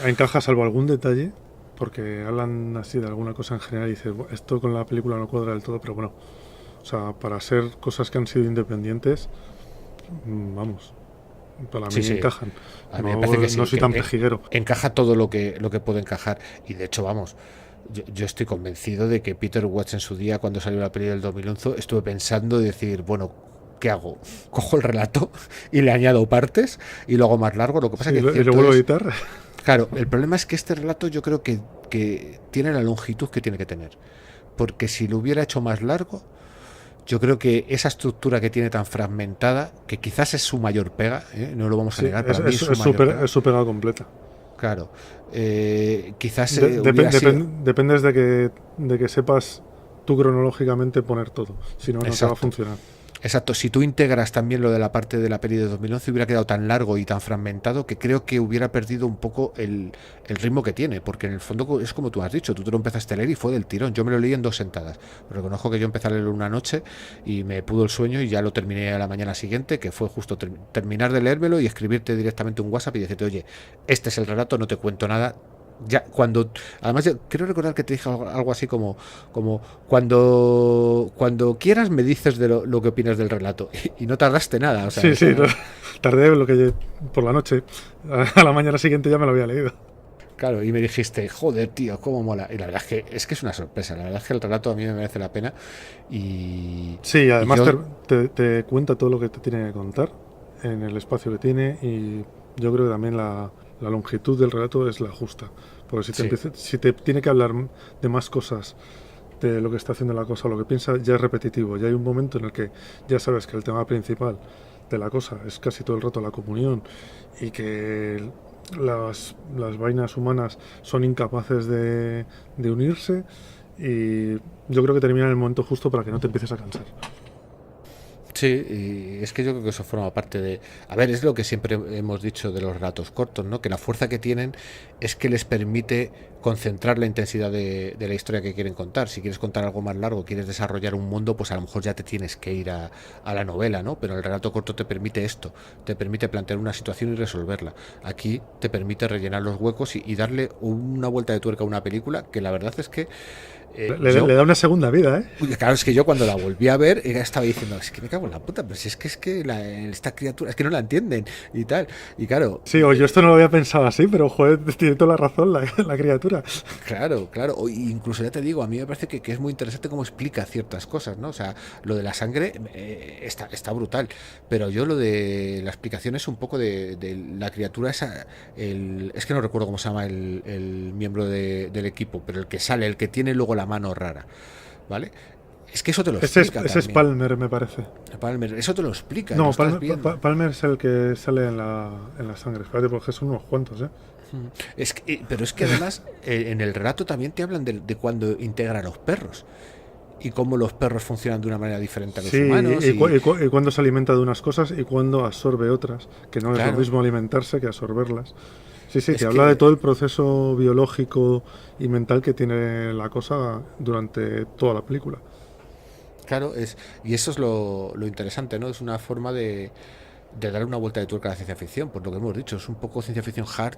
encaja salvo algún detalle, porque hablan así de alguna cosa en general y dices, esto con la película no cuadra del todo, pero bueno, O sea, para ser cosas que han sido independientes, vamos, para mí Sí. encajan. A mí me parece que sí, no soy que tan pejiguero. encaja todo lo que puede encajar. Y de hecho, vamos, yo estoy convencido de que Peter Watts en su día, cuando salió la peli del 2011, estuve pensando de decir, bueno, ¿qué hago? Cojo el relato y le añado partes y lo hago más largo. Lo que pasa Sí, que y lo cierto vuelvo a es, editar. claro, el problema es que este relato yo creo que tiene la longitud que tiene que tener. Porque si lo hubiera hecho más largo, yo creo que esa estructura que tiene tan fragmentada, que quizás es su mayor pega, no lo vamos a Sí, negar, para mí es su mayor pega. es su pega completa. Claro, quizás Dependes de que sepas tú cronológicamente poner todo. Si no, no te va a funcionar. Exacto, si tú integras también lo de la parte de la peli de 2011, hubiera quedado tan largo y tan fragmentado que creo que hubiera perdido un poco el ritmo que tiene, porque en el fondo es como tú has dicho, tú te lo empezaste a leer y fue del tirón. Yo me lo leí en 2 sentadas. Reconozco que yo empecé a leerlo una noche y me pudo el sueño y ya lo terminé a la mañana siguiente, que fue justo terminar de leérmelo y escribirte directamente un WhatsApp y decirte, oye, este es el relato, no te cuento nada. Ya además yo quiero recordar que te dije algo así como cuando quieras me dices de lo que opinas del relato y no tardaste nada, o sea, sí, no, tardé por la noche, a la mañana siguiente ya me lo había leído. Claro, y me dijiste, joder, tío, cómo mola. Y la verdad es que es una sorpresa. La verdad es que el relato a mí me merece la pena. Sí, además yo, te cuenta todo lo que te tiene que contar en el espacio que tiene, y yo creo que también la longitud del relato es la justa. Porque si te tiene que hablar de más cosas, de lo que está haciendo la cosa o lo que piensa, ya es repetitivo. Ya hay un momento en el que ya sabes que el tema principal de la cosa es casi todo el rato la comunión, y que las vainas humanas son incapaces de unirse, y yo creo que termina en el momento justo para que no te empieces a cansar. Sí, y es que yo creo que eso forma parte de... A ver, es lo que siempre hemos dicho de los relatos cortos, ¿no? Que la fuerza que tienen es que les permite concentrar la intensidad de la historia que quieren contar. Si quieres contar algo más largo, quieres desarrollar un mundo, pues a lo mejor ya te tienes que ir a la novela, ¿no? Pero el relato corto te permite esto, te permite plantear una situación y resolverla. Aquí te permite rellenar los huecos y darle una vuelta de tuerca a una película que la verdad es que... le da una segunda vida, ¿eh? Claro, es que yo cuando la volví a ver estaba diciendo, es que me cago en la puta, pero si es que esta criatura, es que no la entienden y tal, y claro. Sí, o yo esto no lo había pensado así, pero joder, tiene toda la razón la criatura. Claro, o incluso ya te digo, a mí me parece que es muy interesante cómo explica ciertas cosas, ¿no? O sea, lo de la sangre está brutal, pero yo lo de la explicación es un poco de la criatura esa, es que no recuerdo cómo se llama el miembro del equipo, pero el que sale, el que tiene luego la mano rara, ¿vale? Es que eso te lo explica. Ese es Palmer, me parece. Palmer, eso te lo explica. No, Palmer es el que sale en la sangre. Espérate, porque son unos cuantos, ¿eh? Pero es que además en el relato también te hablan de cuando integra a los perros y cómo los perros funcionan de una manera diferente a los humanos. Y cuando se alimenta de unas cosas y cuando absorbe otras, que no es lo mismo alimentarse que absorberlas. Sí, te habla de todo el proceso biológico y mental que tiene la cosa durante toda la película. Claro, y eso es lo interesante, ¿no? Es una forma de darle una vuelta de tuerca a la ciencia ficción, por lo que hemos dicho, es un poco ciencia ficción hard,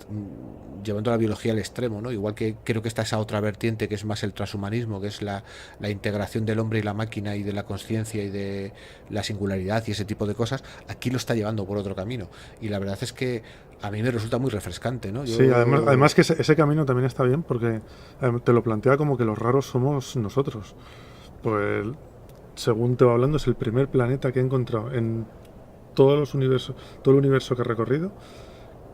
llevando la biología al extremo, ¿no? Igual que creo que está esa otra vertiente que es más el transhumanismo, que es la integración del hombre y la máquina y de la conciencia y de la singularidad y ese tipo de cosas, aquí lo está llevando por otro camino, y la verdad es que a mí me resulta muy refrescante, ¿no? Sí, además que ese camino también está bien, porque te lo plantea como que los raros somos nosotros. Pues según te va hablando, es el primer planeta que he encontrado en todo el universo que ha recorrido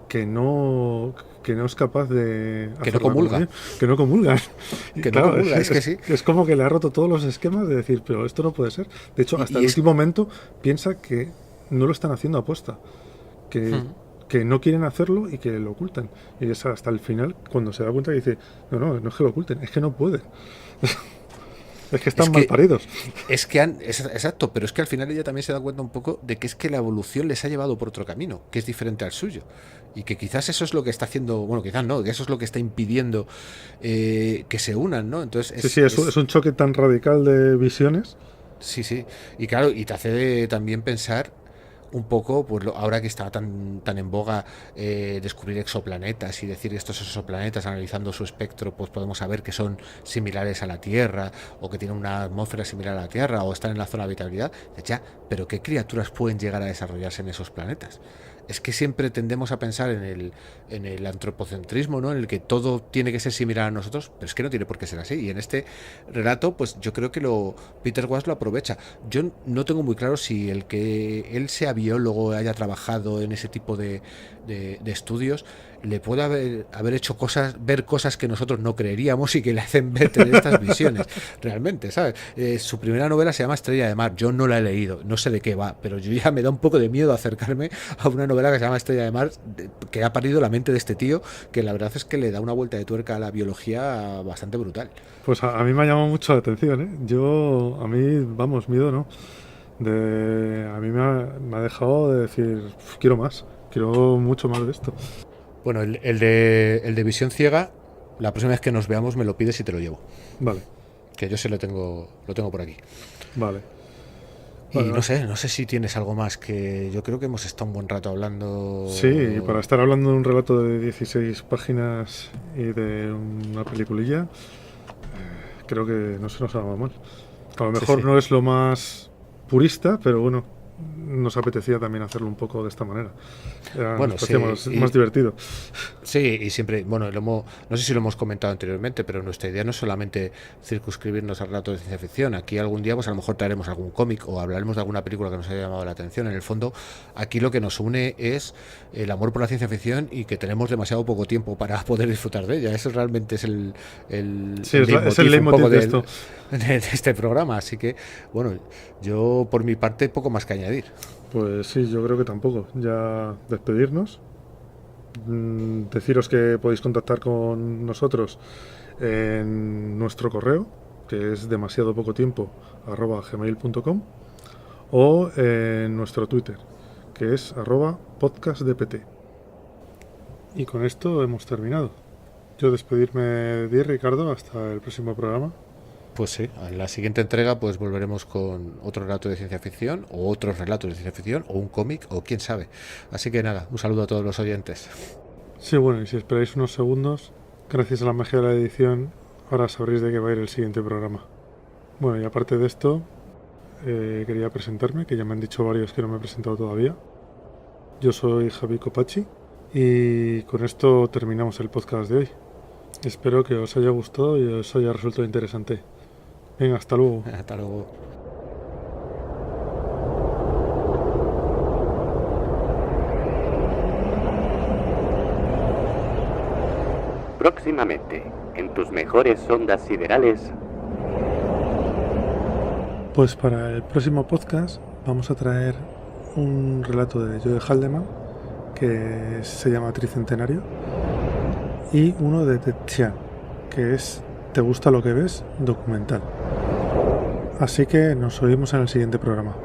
que no es capaz de que no comulga. Que no comulgan. Claro, es que sí. Es como que le ha roto todos los esquemas de decir, pero esto no puede ser. De hecho, hasta el último momento piensa que no lo están haciendo aposta, que no quieren hacerlo y que lo ocultan. Y es hasta el final cuando se da cuenta que dice, no es que lo oculten, es que no pueden. Es que están mal paridos. Exacto, pero es que al final ella también se da cuenta un poco de que es que la evolución les ha llevado por otro camino, que es diferente al suyo. Y que quizás eso es lo que está haciendo, bueno, quizás no, que eso es lo que está impidiendo que se unan, ¿no? Entonces es un choque tan radical de visiones. Sí, y claro, y te hace también pensar un poco, pues ahora que está tan en boga descubrir exoplanetas y decir estos exoplanetas, analizando su espectro, pues podemos saber que son similares a la Tierra, o que tienen una atmósfera similar a la Tierra, o están en la zona de habitabilidad. Ya, pero ¿qué criaturas pueden llegar a desarrollarse en esos planetas? Es que siempre tendemos a pensar en el antropocentrismo, ¿no? En el que todo tiene que ser similar a nosotros, pero es que no tiene por qué ser así. Y en este relato, pues yo creo que Peter Watts lo aprovecha. Yo no tengo muy claro si el que él sea biólogo, haya trabajado en ese tipo de estudios, le puede haber hecho ver cosas que nosotros no creeríamos y que le hacen ver tener estas visiones, realmente, ¿sabes? Su primera novela se llama Estrella de Mar. Yo no la he leído, no sé de qué va, pero yo ya me da un poco de miedo acercarme a una novela que se llama Estrella de Mar, que ha parido la mente de este tío, que la verdad es que le da una vuelta de tuerca a la biología bastante brutal. Pues a mí me ha llamado mucho la atención, ¿eh? A mí, vamos, miedo no. A mí me ha dejado de decir, quiero más, quiero mucho más de esto. Bueno, el de Visión Ciega, la próxima vez que nos veamos me lo pides y te lo llevo. Vale. Que yo sí lo tengo por aquí. Vale. Y no sé si tienes algo más, que yo creo que hemos estado un buen rato hablando. Sí, y para estar hablando de un relato de 16 páginas y de una peliculilla, creo que no se nos ha dado mal. A lo mejor no es lo más purista, pero bueno, nos apetecía también hacerlo un poco de esta manera. Bueno, sí, más divertido. Sí, y siempre, bueno, no sé si lo hemos comentado anteriormente, pero nuestra idea no es solamente circunscribirnos al relato de ciencia ficción. Aquí algún día, pues a lo mejor traeremos algún cómic o hablaremos de alguna película que nos haya llamado la atención. En el fondo, aquí lo que nos une es el amor por la ciencia ficción y que tenemos demasiado poco tiempo para poder disfrutar de ella. Eso realmente es el leitmotiv de esto. De este programa. Así que, bueno, yo por mi parte poco más que añadir. Pues sí, yo creo que tampoco. Ya despedirnos. Deciros que podéis contactar con nosotros en nuestro correo, que es demasiado poco tiempo @gmail.com, o en nuestro Twitter, que es @podcastdpt. Y con esto hemos terminado. Yo despedirme de ti, Ricardo, hasta el próximo programa. Pues sí, en la siguiente entrega pues volveremos con otro relato de ciencia ficción, o otros relatos de ciencia ficción, o un cómic, o quién sabe. Así que nada, un saludo a todos los oyentes. Sí, bueno, y si esperáis unos segundos, gracias a la magia de la edición, ahora sabréis de qué va a ir el siguiente programa. Bueno, y aparte de esto, quería presentarme, que ya me han dicho varios que no me he presentado todavía. Yo soy Javi Copachi, y con esto terminamos el podcast de hoy. Espero que os haya gustado y os haya resultado interesante. Venga, hasta luego. Hasta luego. Próximamente, en tus mejores ondas siderales. Pues para el próximo podcast vamos a traer un relato de Joe Haldeman que se llama Tricentenario, y uno de Ted Chiang, que es ¿Te gusta lo que ves? Documental. Así que nos oímos en el siguiente programa.